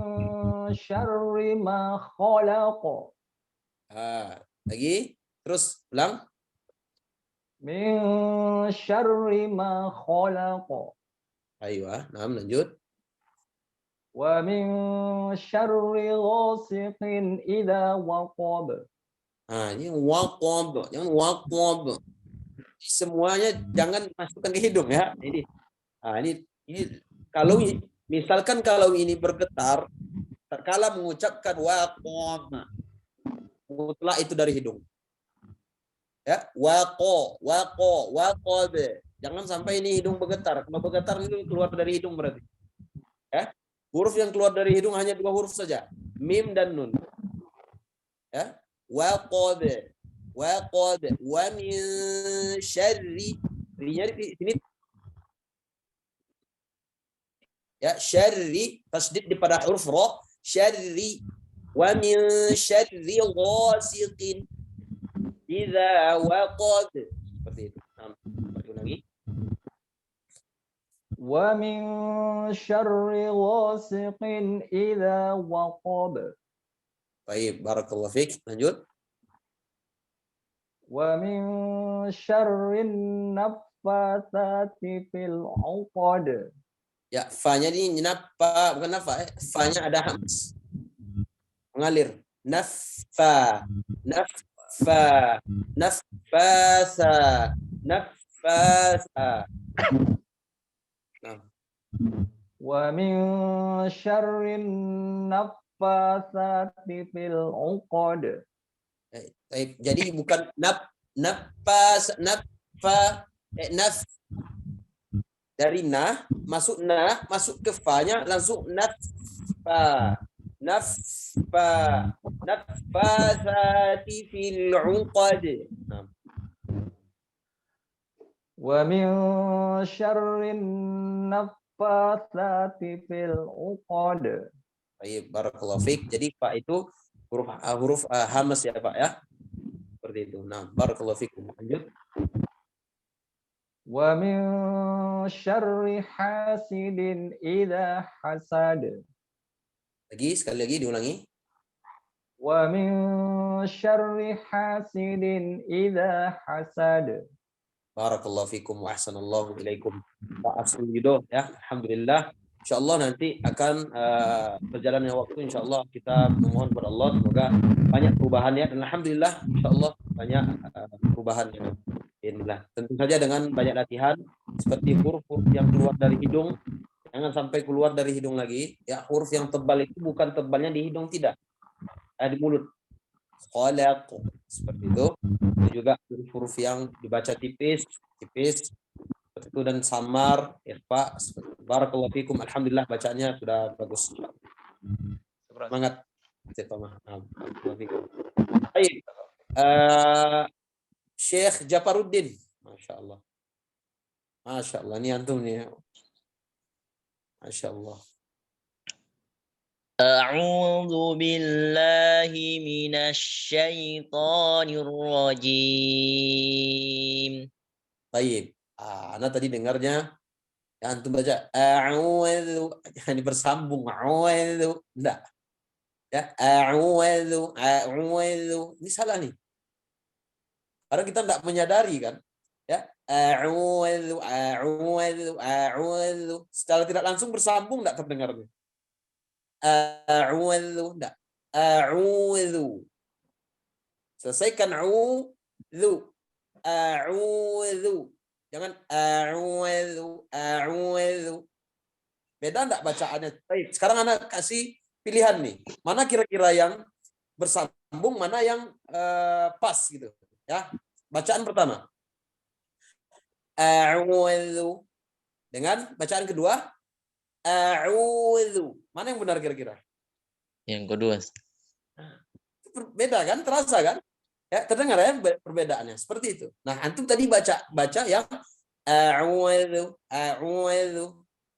C: syarri ma khalaq.
A: Lagi, terus ulang.
C: Min syarri ma khalaq.
A: Aywa, nah lanjut.
C: Wa min syarri ghasiqin idza waqab.
A: Ini waqab, jangan waqab. Semuanya jangan masukkan ke hidung ya. Ini kalau misalkan kalau ini bergetar, terkala mengucapkan waqab, mutlak itu dari hidung. Ya, waqab. Jangan sampai ini hidung bergetar. Kalau bergetar itu keluar dari hidung berarti. Ya, huruf yang keluar dari hidung hanya 2 huruf saja, mim dan nun. Ya, waqab, wa min syarri. Rinya di sini ya, syarri tasdid di pada huruf ra, syarri. Wa min syarri ghasiqin idza waqab. Seperti itu. Nah, lagi.
C: Wa min syarri ghasiqin idza waqab.
A: Baik, barakallahu fiik. Lanjut.
C: Wa min syarrin naffatsati fil 'uqad.
A: Ya, fa-nya ini naffa, bukan naffa. Fa-nya ada hams. Mengalir. Naffa, naffa, naffasa, naffasa. Nah.
C: Wa min syarrin naffatsati fil 'uqad.
A: Jadi bukan nafas, naffa, naf dari masuk ke fa-nya langsung naffa, naffasati fil 'uqad. Nah.
C: Wa min syarrin naffatsati fil 'uqad.
A: Baik, barakallahu fiik. Jadi fa itu huruf hamas ya Pak ya. Seperti itu. Nah, barakallahu fiikum. Lanjut.
C: Wa min syarri hasidin idza hasad.
A: Sekali lagi diulangi.
C: Wa min syarri hasidin idza hasad.
A: Barakallahu fikum wa ahsanallahu ilaikum. Pak Asrul Yudo ya, alhamdulillah. Insyaallah nanti akan berjalannya waktu, insyaallah kita memohon kepada Allah semoga banyak perubahan ya, dan alhamdulillah insyaallah banyak perubahan ya. Inilah tentu saja dengan banyak latihan seperti huruf-huruf yang keluar dari hidung, jangan sampai keluar dari hidung lagi ya. Huruf yang tebal itu bukan tebalnya di hidung, tidak, di mulut. Khalaq, seperti itu. Dan juga huruf yang dibaca tipis seperti itu, dan samar, ikhfa. Barakallahu fikum. Alhamdulillah bacaannya sudah bagus. Semangat. Baik. Syekh Japaruddin. Masya Allah. Masya Allah. Ini antum nih. Masya Allah.
E: A'udzu billahi minasy syaithanir rajim.
A: Baik. Ana tadi dengarnya ya, antum baca a'udzu, ini bersambung a'udzu, enggak. Ya, a'udzu. Ini salah nih. Karena kita enggak menyadari kan. Ya, a'udzu. Secara tidak langsung bersambung enggak terdengarnya. A'udzu, enggak. A'udzu. Selesaikan a'udzu. A'udzu. Jangan a'udzu. Beda enggak bacaannya? Baik, sekarang Anda kasih pilihan nih. Mana kira-kira yang bersambung, mana yang pas gitu. Ya. Bacaan pertama. A'udzu. Dengan bacaan kedua, a'udzu. Mana yang benar kira-kira?
E: Yang kedua.
A: Beda kan? Terasa kan? Ya, terdengar ya perbedaannya. Seperti itu. Nah, antum tadi baca yang a'udzu, a'udzu.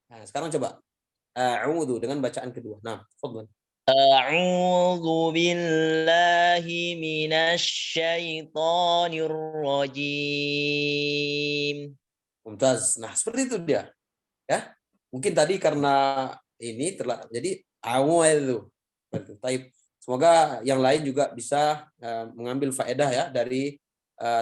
A: Nah, sekarang coba a'udzu dengan bacaan kedua. Nah, fadhlan.
E: A'udzu billahi minasy syaithanir rajim.
A: Mumtaz. Nah, seperti itu dia. Ya. Mungkin tadi karena ini jadi a'udzu. Baik. Semoga yang lain juga bisa mengambil faedah ya dari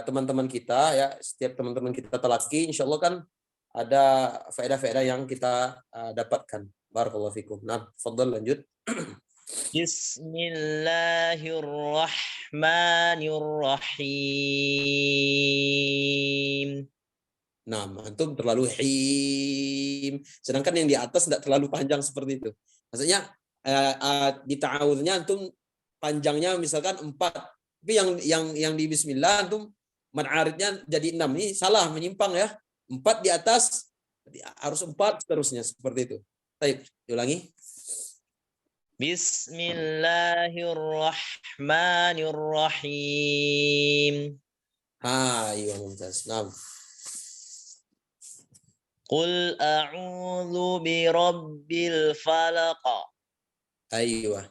A: teman-teman kita ya. Setiap teman-teman kita talaki, insya Allah kan ada faedah-faedah yang kita dapatkan. Barakallahu fikum. Nah, fadhal lanjut.
E: Bismillahirrahmanirrahim.
A: Nah, antum terlalu him. Sedangkan yang di atas tidak terlalu panjang seperti itu. Maksudnya di ta'awudnya antum panjangnya misalkan 4. Tapi yang di bismillah antum mad aridnya jadi 6. Ini salah, menyimpang ya. 4 di atas harus 4 seterusnya seperti itu. Baik, diulangi.
E: Bismillahirrahmanirrahim.
A: Iya, mumtaz. Nah.
E: Qul a'udzu birabbil falaq.
A: Aywa.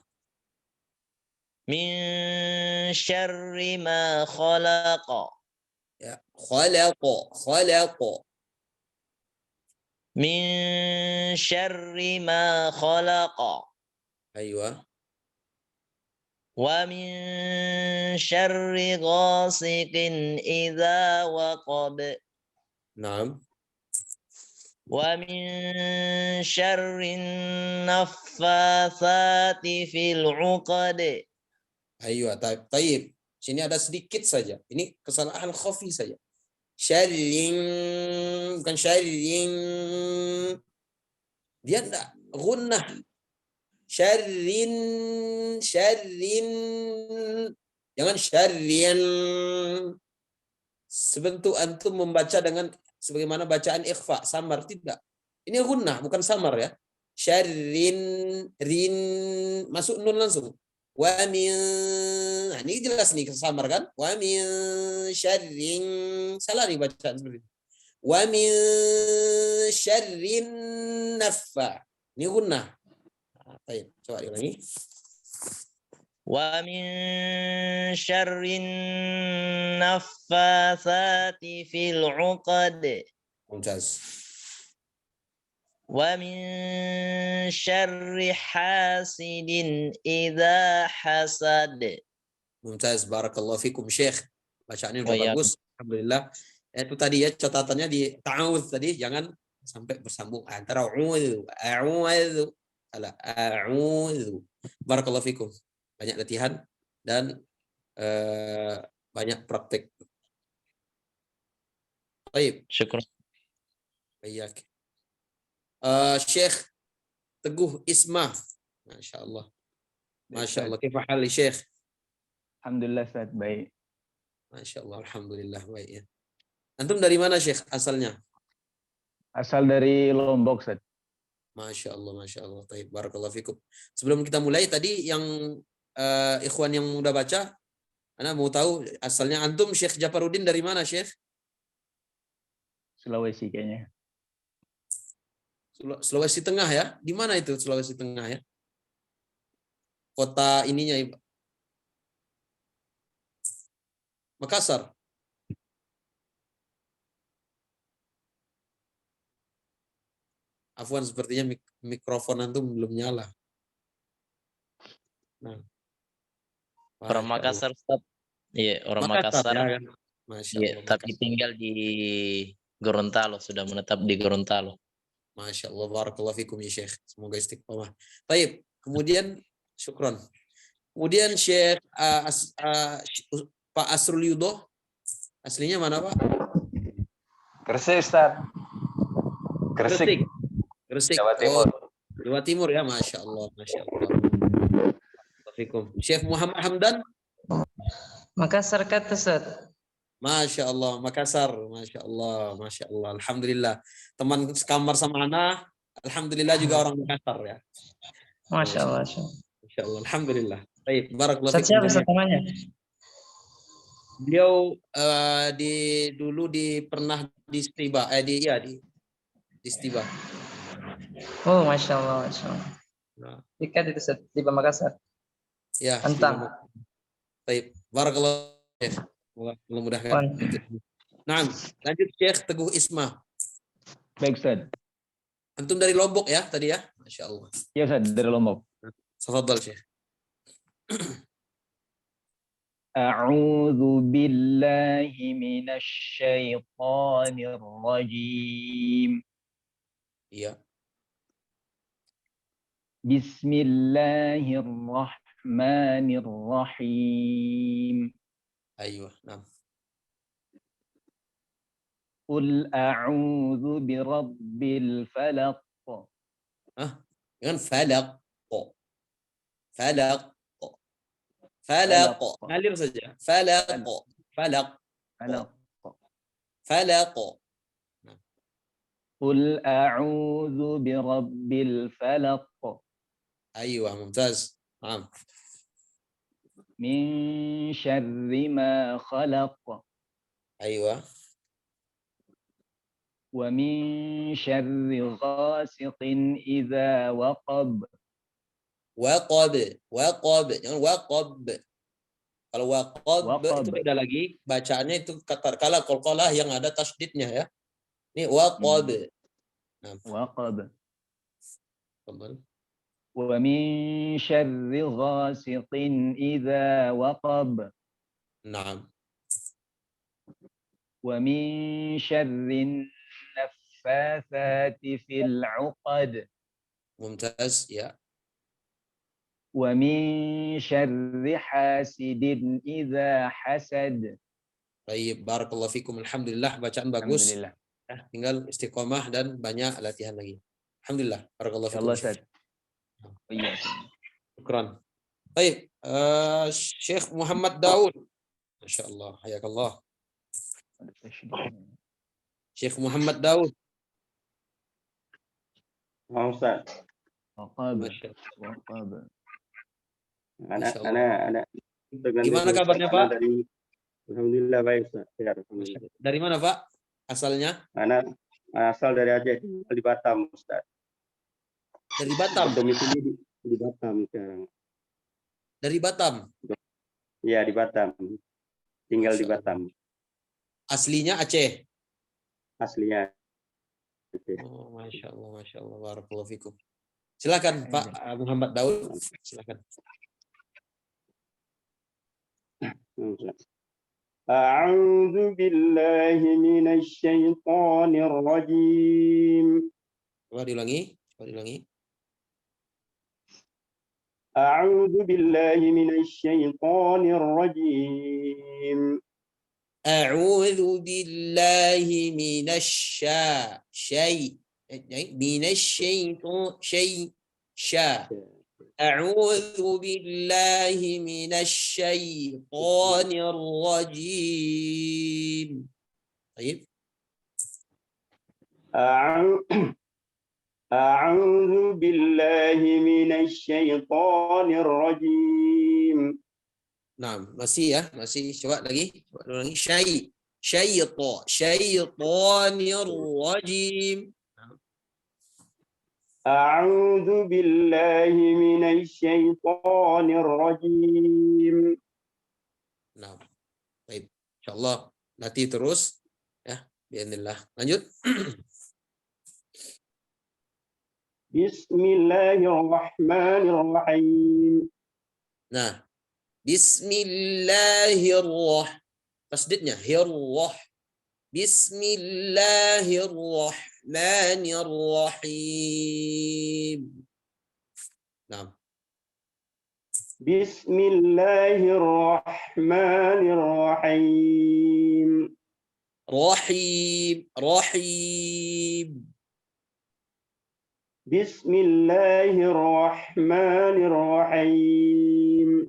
E: Min syarri ma khalaq.
A: Ya, khalaq.
E: Min syarri ma khalaq.
A: Aywa.
E: Wa min syarri ghasiqin idza waqab.
A: Naam.
E: Wa min syarri naffatsati fil 'uqad.
A: Aywa, taib. Sini ada sedikit saja. Ini kesalahan khafi saja. Syarrin, bukan syarrin. Dia enggak gunnah. Syarrin. Jangan syarrin. Sebentuk antum membaca dengan sebagaimana bacaan ikhfa, samar tidak. Ini gunnah, bukan samar ya. Syarrin, rin, masuk nun langsung. Wa min, nah, ini jelas nih samar kan? Wa min syarrin, salah nih bacaan seperti itu. Wa min syarrin naffa. Ini gunnah. Baik, coba diulangi.
E: Wa min syarrin naffatsati fil 'uqad.
A: Mumtaz.
E: Wa min syarri hasidin idza hasad.
A: Mumtaz, barakallahu fikum Syekh. Bacaannya udah
E: Oh, iya.
A: bagus. Alhamdulillah. Itu tadi ya catatannya di ta'awudz tadi jangan sampai bersambung antara a'udzu, a'udzu. Barakallahu fikum. Banyak latihan dan banyak praktek. Baik.
E: Syukur.
A: Baik. Syekh Teguh Ismah. Masya Allah. Masya Allah. Kaifa hal Syekh?
C: Alhamdulillah Ustaz, baik.
A: Masya Allah. Alhamdulillah. Baik ya. Antum dari mana Syekh asalnya?
C: Asal dari Lombok Ustaz.
A: Masya Allah. Masya Allah. Baik. Barakallahu fikum. Sebelum kita mulai tadi yang ikhwan yang udah baca, Anda mau tahu asalnya antum Syekh Japaruddin dari mana Syekh?
C: Sulawesi kayaknya.
A: Sulawesi Tengah ya? Di mana itu Sulawesi Tengah ya? Kota ininya Makassar. Afwan, sepertinya mikrofon antum belum nyala. Nah.
E: Orang Makassar, Ustaz. Iya, orang Makassar.
A: Ya, kan? Masya
E: Iya,
A: Allah,
E: tapi tinggal di Gorontalo, sudah menetap di Gorontalo.
A: Masya Allah, barakallahu fikum ya Syekh. Semoga istiqomah. Baik, kemudian syukron. Kemudian Syekh Pak Asrul Yudoh, aslinya mana Pak?
C: Gresik Ustaz. Gresik.
A: Gresik.
C: Jawa Timur.
A: Oh, Jawa Timur ya, Masya Allah, Masya Allah. Assalamualaikum. Syekh Muhammad Hamdan,
F: Makassar kata Ustaz.
A: Masya Allah, Makassar, Masya Allah, Masya Allah. Alhamdulillah. Teman sekamar sama Ana, Alhamdulillah juga orang Makassar ya.
F: Masya Allah.
A: Masya Allah, Alhamdulillah. Baik, barakallahu
F: Ustaz siapa
A: fikum.
F: Ustaz namanya?
A: Beliau dulu pernah di Stiba, di Stiba.
F: Oh, Masya Allah. Masya Allah.
A: Nah,
F: Dekat itu Ustaz, di Makassar.
A: ya.
F: Entang.
A: Baik, barakallahu fikum. Mudah-mudahan.
F: Wan.
A: Nah, lanjut Syekh Teguh Isma.
C: Baik Ustaz.
A: Antum dari Lombok ya tadi ya? Masya Allah.
C: Ya Ustaz, dari Lombok.
A: Tafadhal Syekh.
C: A'udzu billahi minasy syaithanir rajim.
A: Iya.
C: Bismillahirrahmanirrahim.
A: Ayo. Nah.
C: Qul a'udzu birabbil falaq.
A: Dengan falaq. Falaq. Falaq. Ngalir saja. Falaq. Falaq.
C: Falaq.
A: Falaq.
C: Qul a'udzu birabbil falaq.
A: Ayo, mumtaz. Naam.
C: Min syarri ma khalaq.
A: Ayo.
C: Wa min syarri ghasiqin idza waqab.
A: Waqab. Jangan waqab. Kalau waqab itu beda lagi. Bacaannya itu kata kala qalqalah yang ada tasydidnya ya. Ini waqab. Nah.
C: Waqab.
A: Tafadhal.
C: Wa min syarri ghasiqin idza waqab.
A: Naam.
C: Wa min syarri naffatsati fil 'uqad.
A: Mumtaz ya.
C: Wa min syarri hasidin idza hasad.
A: Baik, barakallahu fikum. Alhamdulillah, bacaan bagus.
C: Alhamdulillah.
A: Ya, tinggal istiqomah dan banyak latihan lagi. Alhamdulillah, barakallahu fikum.
C: Allah Ustaz. Iya.
A: Syukran. Baik, Syekh Muhammad Daud. Masya Allah, hayakallah. Syekh Muhammad Daud.
D: Ustaz.
C: Waqab.
A: Masya Allah.
C: Waqab.
A: Masya Allah.
D: Anak
A: Gimana kabarnya, Pak?
D: Alhamdulillah baik Ustaz. Sehat, alhamdulillah.
A: Dari mana, Pak? Asalnya?
D: Anak asal dari Aceh, di Batam Ustaz.
A: Dari Batam.
D: Domisili di Batam sekarang.
A: Dari Batam.
D: Iya, di Batam. Tinggal di
A: Masya Allah.
D: Batam.
A: Aslinya Aceh.
D: Aslinya.
A: Oh, Masya Allah, Masya Allah. Barakallahu fikum. Silakan Pak Muhammad Daud. Silakan.
D: A'udzu billahi minasy syaithanir rajim.
A: Coba diulangi. Coba diulangi.
D: A'udzu billahi minasy syaithanir rajim.
A: A'udzu billahi أعوذ بالله من الشيطان الرجيم. طيب.
D: أعوذ بالله من الشيطان الرجيم.
A: Nah, masih ya, masih coba lagi. Coba ulangi. Syaitanir rajim.
D: أعوذ بالله من الشيطان الرجيم.
A: Nah, baik. Insyaallah nanti terus ya, biidznillah. Lanjut.
D: Bismillahirrahmanirrahim.
A: Nah, bismillahirrahmanirrahim. Tasdidnya hirrah. Bismillahirrahmanirrahim. Nah.
D: Bismillahirrahmanirrahim.
A: Rahim.
D: Bismillahirrahmanirrahim.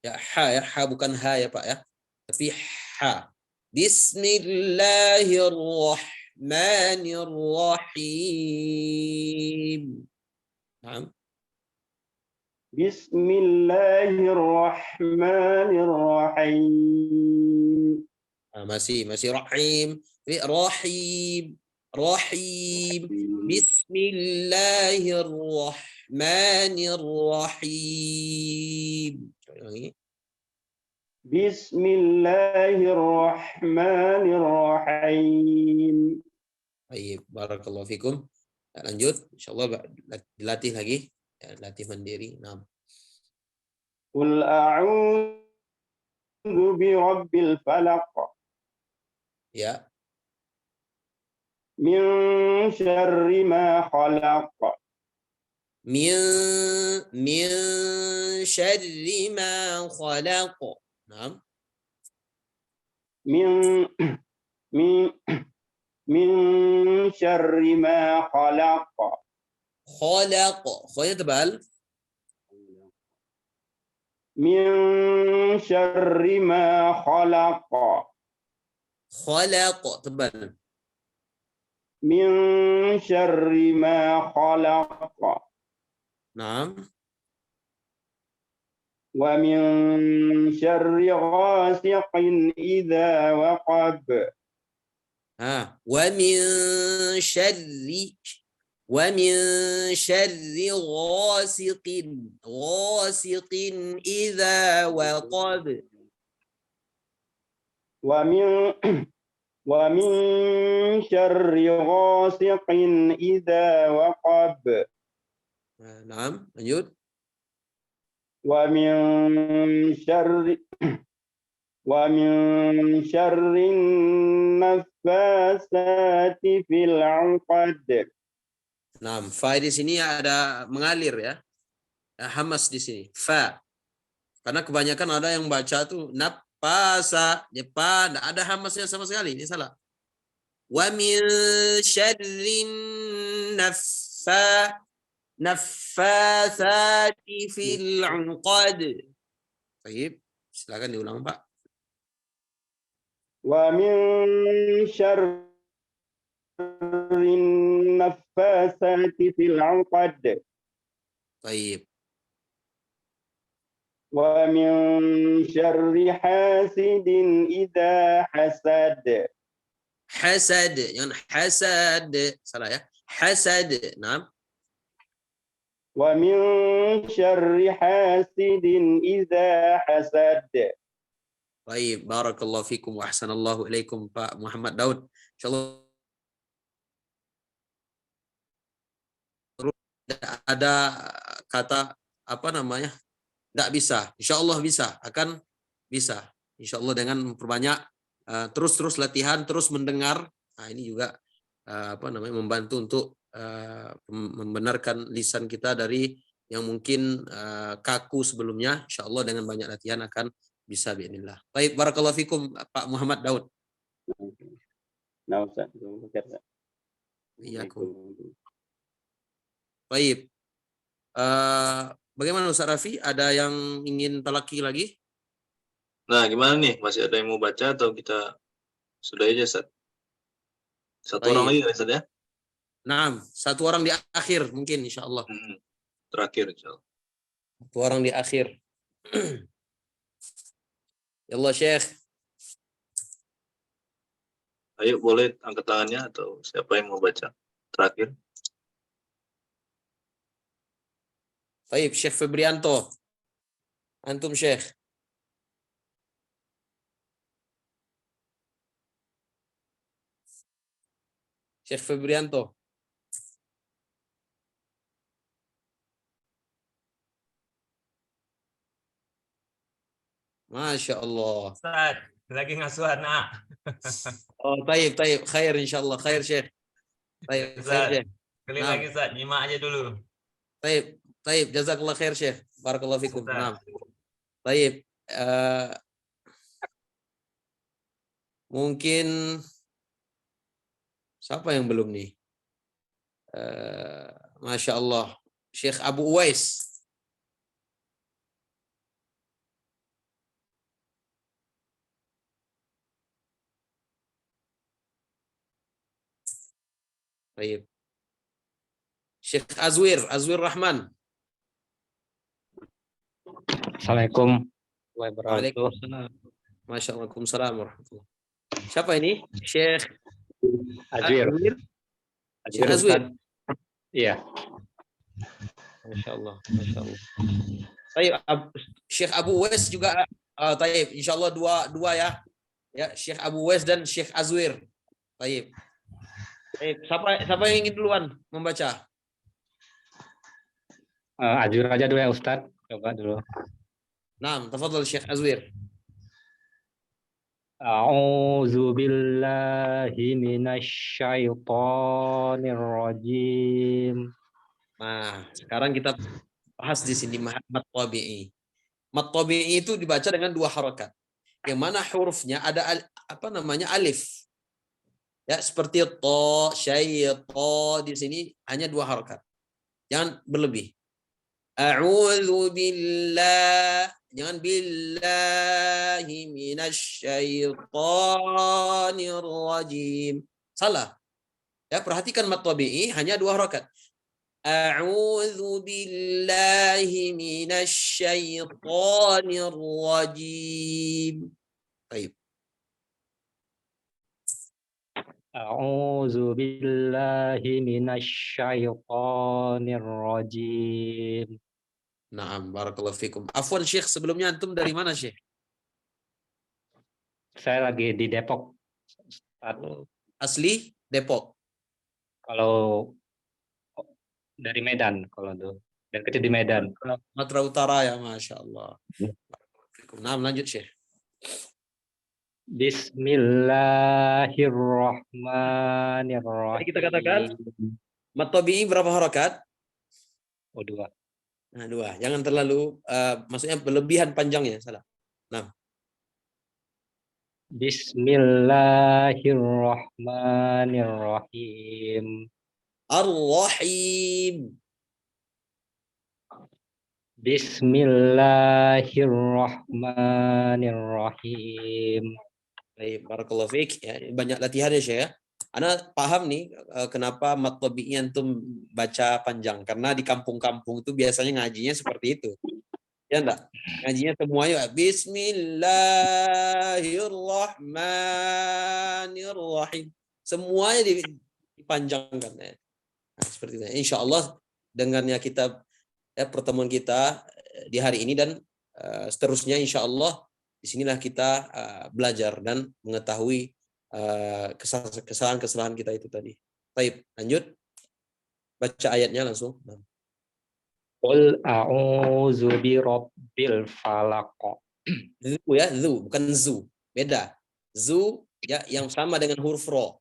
A: Ya, ha bukan ha ya Pak ya. Tapi ha. Bismillahirrahmanirrahim. Nah,
D: Bismillahirrahmanirrahim.
A: masih rahim. Rahim. Bismillahirrahmanirrahim. Sekali lagi.
D: Bismillahirrahmanirrahim.
A: Baik, barakallahu fikum. Lanjut, insyaallah dilatih lagi. Ya, latih mandiri. Nah.
D: Qul a'udzu birabbil falaq.
A: Ya.
D: Min syarri ma khalaq.
A: Min syarri ma khalaq. Nah.
D: Min syarri ma khalaq.
A: Khalaq. Khonya tebal.
D: Min syarri ma khalaq.
A: Khalaq tebal.
D: Min syarri ma khalaq.
A: Nah.
D: Wa min syarri ghasiqin idza waqab.
A: Wa min syarri ghasiqin idza waqab.
D: Wa min syarri ghasiqin idza waqab.
A: Naam, lanjut.
D: Wa min syarri naffasati fil 'uqad.
A: Naam, fa di sini ada mengalir ya. Hamas di sini. Fa. Karena kebanyakan ada yang baca tuh napasa, depan, enggak ada hamasnya sama sekali. Ini salah. Wa min syarrin naffasati fil 'uqad. Baik, silakan diulang, Pak.
D: Wa min syarri naffasati fil 'uqad.
A: Baik.
D: Wa min syarri hasidin idza hasad.
A: Hasad, jangan hasad. Salah ya. Hasad. Naam.
D: Wa min syarri hasidin idza hasad.
A: Baik, barakallahu fikum wa ahsanallahu ilaikum Pak Muhammad Daud. Insyaallah ada kata apa namanya? Enggak bisa. Insyaallah bisa, akan bisa. Insyaallah dengan memperbanyak terus latihan, terus mendengar. Nah, ini juga apa namanya membantu untuk membenarkan lisan kita dari yang mungkin kaku sebelumnya. Insyaallah dengan banyak latihan akan bisa biidznillah. Baik, barakallahu fikum Pak Muhammad Daud.
D: Nah, Ustaz.
A: Iya, baik. Bagaimana Ustaz Rafi? Ada yang ingin talaki lagi?
B: Nah, gimana nih? Masih ada yang mau baca atau kita sudah aja, Ustaz? Satu orang lagi, Ustaz ya?
A: Nah, satu orang di akhir mungkin insyaallah.
B: Terakhir insyaallah.
A: Satu orang di akhir. Ya Allah Syekh.
B: Ayo boleh angkat tangannya atau siapa yang mau baca terakhir?
A: Baik, Syekh Febrianto. Antum Syekh. Syekh Febrianto. Masya Allah.
G: Ustaz, lagi ngasuh anak.
A: Oh, taib. Khair insyaallah. Khair Syekh. Taib, khair Syekh.
G: Kali lagi Ustaz, nyimak aja dulu.
A: Taib. Jazakallah khair Syekh. Barakallahu fikum. Naam. Taib. Mungkin siapa yang belum nih? Masya Allah. Syekh Abu Uwais. Baik. Syekh Azwir Rahman.
H: Assalamualaikum warahmatullahi wabarakatuh.
A: Waalaikumsalam. Masya Allah. Waalaikumsalam warahmatullahi. Siapa ini? Syekh
H: Azwir.
A: Syekh Azwir.
H: Iya.
A: Masya Allah. Masya Allah. Baik, Syekh Abu Uwais juga. Taib. Insya Allah dua ya. Ya, Syekh Abu Uwais dan Syekh Azwir. Taib. Siapa yang ingin duluan membaca?
H: Azwir aja dulu ya Ustadz. Coba dulu.
A: Naam, tafadhal Syekh Azwir.
H: A'udzu billahi minasyaitonir rajim.
A: Nah, sekarang kita bahas di sini mat tabi'i. Mat tabi'i itu dibaca dengan dua harakat. Yang mana hurufnya ada alif. Ya, seperti to, syaitan di sini hanya dua harakat. Jangan berlebih. A'udzu billah, jangan billahi minasyaitonir rajim. Salah. Ya, perhatikan mat tabi'i hanya dua harakat. A'udzu billahi minasyaitonir rajim. Baik.
H: A'udzu billahi minasyaitonir rajim.
A: Naam, barakallahu fikum. Afwan Syekh, sebelumnya antum dari mana Syekh?
H: Saya lagi di Depok.
A: Asli Depok.
H: Kalau dari Medan kalau tuh. Dan kecil di Medan.
A: Sumatera Utara ya, Masya Allah. Nah, lanjut Syekh.
H: Bismillahirrahmanirrahim.
A: Jadi kita katakan mat tabi'i berapa harakat?
H: Oh, dua.
A: Nah, dua. Jangan terlalu maksudnya berlebihan panjangnya, salah. Nah.
H: Bismillahirrahmanirrahim.
A: Ar-Rahim.
H: Bismillahirrahmanirrahim.
A: Baik, barakallahu fiik. Ya, banyak latihan ya, Syekh ya. Ana paham nih kenapa mat tabi'i antum baca panjang, karena di kampung-kampung itu biasanya ngajinya seperti itu. Ya enggak? Ngajinya semuanya Bismillahirrahmanirrahim. Semuanya dipanjangkan ya. Nah, seperti itu. Insyaallah dengannya kita pertemuan kita di hari ini dan seterusnya insyaallah disinilah kita belajar dan mengetahui kesalahan-kesalahan kita itu tadi. Baik, lanjut. Baca ayatnya langsung.
H: Qul a'udzu birabbil falaq.
A: Zu ya, zu, bukan zu. Beda. Zu ya yang sama dengan huruf ro.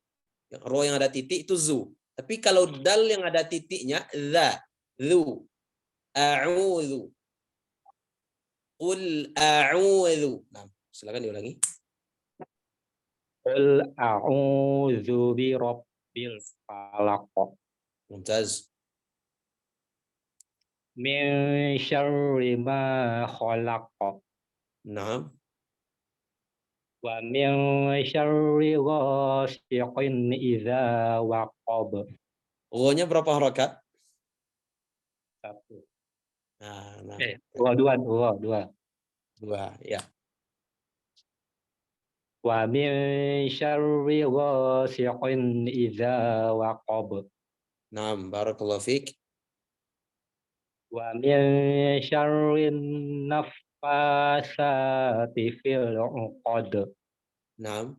A: Yang ro yang ada titik itu zu. Tapi kalau dal yang ada titiknya za, zu. A'udzu. Qul a'udzu. Nah, silakan diulangi.
H: Qul a'udzu birabbil falaq.
A: Mumtaz.
H: Min syarri ma khalaq.
A: Naam.
H: Wa min syarri ghasiqin idza waqab.
A: Ro-nya berapa harakat?
H: Satu.
A: Nah.
H: Dua.
A: Dua, ya.
H: Wa min syarri ghasiqin idza waqab.
A: Naam, barakallahu fiik.
H: Wa min syarri naffasati fil 'uqad.
A: Naam.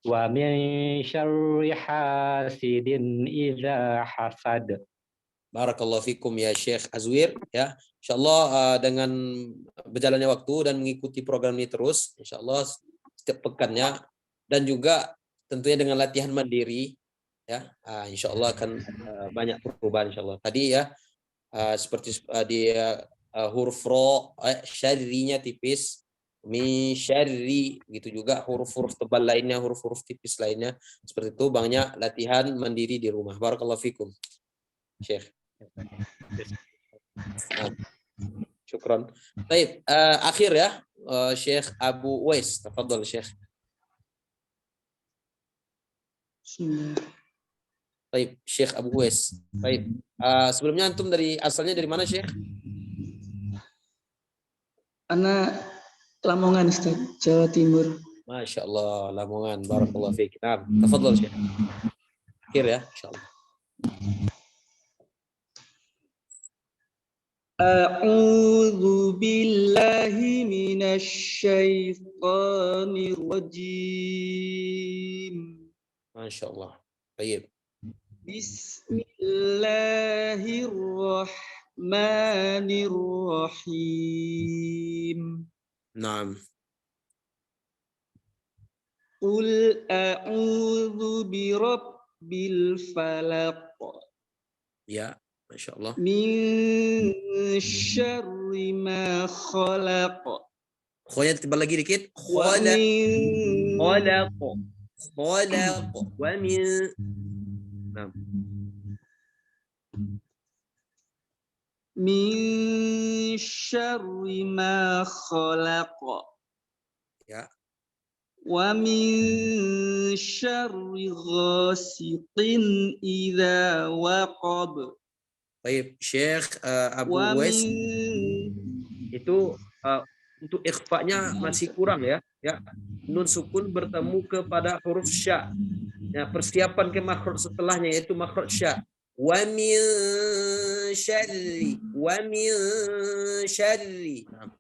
H: Wa min syarri hasidin idza hasad.
A: Barakallahu fikum ya Syekh Azwir ya. Insyaallah dengan berjalannya waktu dan mengikuti program ini terus, insyaallah setiap pekannya dan juga tentunya dengan latihan mandiri ya, insyaallah akan banyak perubahan insyaallah. Tadi ya seperti dia huruf ro syarrinya tipis, min syarri gitu juga huruf-huruf tebal lainnya, huruf-huruf tipis lainnya seperti itu, banyak latihan mandiri di rumah. Barakallahu fikum. Syekh. Syukran. Baik, akhir ya, Syekh Abu Uwais. Tafadhol Syekh. Baik, Syekh Abu Uwais. Baik. Sebelumnya antum asalnya dari mana, Syekh?
I: Anak Lamongan, Ustaz, Jawa Timur.
A: Masya Allah, Lamongan. Barakallahu fiik. Nah, tafadhol Syekh. Akhir ya, insyaallah.
I: A'udzu billahi minasy syaithanir rajim.
A: Masya Allah. Baik.
I: Bismillahirrahmanirrahim.
A: Naam.
I: Qul a'udzu birabbil falaq.
A: Ya, Masya Allah.
I: Min syarri ma khalaq.
A: Khonya tebal lagi dikit.
I: Wa
A: Khalaq.
I: min
A: Khalaq. Khalaq. Wa min. Naam.
I: min syarri ma khalaq.
A: Ya.
I: Wa min syarri ghasiqin idza waqab.
A: Baik, Syekh Abu
I: Wa
A: Uwais
I: min
A: itu untuk ikhfa-nya masih kurang ya. Ya. Nun sukun bertemu kepada huruf sya. Ya, persiapan ke makhraj setelahnya yaitu makhraj sya. Wa min syarri. Wa min syarri. Nah.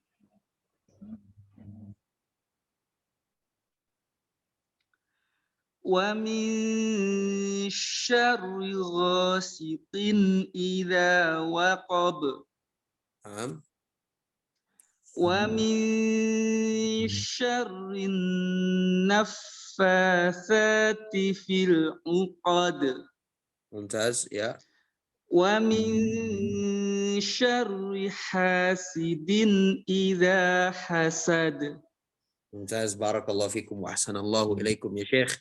I: Wa min syarri ghasiqin idza waqab.
A: Naam.
I: Wa min syarri naffatsati fil 'uqad.
A: Mumtaz ya.
I: Wa min syarri hasidin idza hasad.
A: Mumtaz, barakallahu fikum wa ahsanallahu ilaikum ya Syekh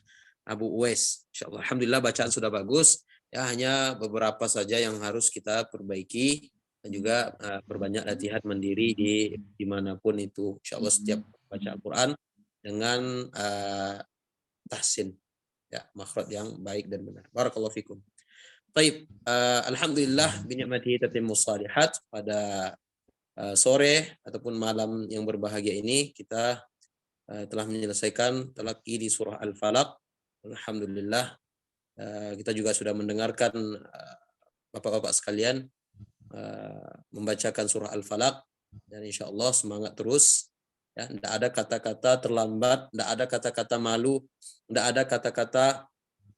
A: Abu Uwais. Insyaallah alhamdulillah bacaan sudah bagus. Ya, hanya beberapa saja yang harus kita perbaiki dan juga perbanyak latihan mandiri dimanapun itu. Insyaallah setiap baca Al-Qur'an dengan tahsin ya, makhraj yang baik dan benar. Barakallahu fikum. Baik, alhamdulillah binikmati tatimmus shalihat. Pada sore ataupun malam yang berbahagia ini kita telah menyelesaikan talaqi di surah Al-Falaq. Alhamdulillah kita juga sudah mendengarkan bapak-bapak sekalian membacakan surah Al-Falaq, dan insya Allah semangat terus ya. Tidak ada kata-kata terlambat, tidak ada kata-kata malu, tidak ada kata-kata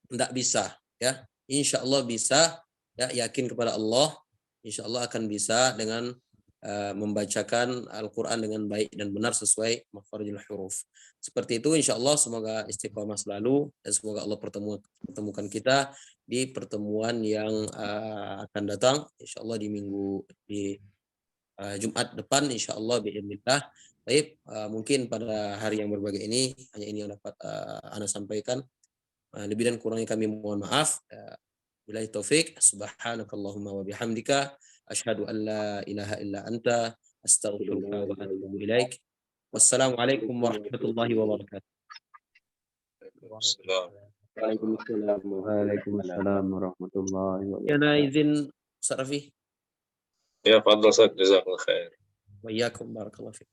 A: tidak bisa ya. Insya Allah bisa ya, yakin kepada Allah, insya Allah akan bisa dengan membacakan Al-Quran dengan baik dan benar sesuai makharijul huruf. Seperti itu insya Allah, semoga istiqomah selalu dan semoga Allah pertemukan kita di pertemuan yang akan datang insya Allah di Jumat depan insya Allah biidznillah. Baik, mungkin pada hari yang berbahagia ini hanya ini yang dapat Ana sampaikan. Lebih dan kurangnya kami mohon maaf. Billahi taufik. Subhanakallahumma wa bihamdika asyhadu an la ilaha illa anta astaghfiruka wa atubu ilaik. Wassalamualaikum warahmatullahi wabarakatuh.
D: Waalaikumsalam warahmatullahi wabarakatuh.
A: Ya, izin Ustaz Rafi.
B: Ya, fadhal Ustaz, jazakallahu khair.
A: Wa iyyakum, barakallahu fiik.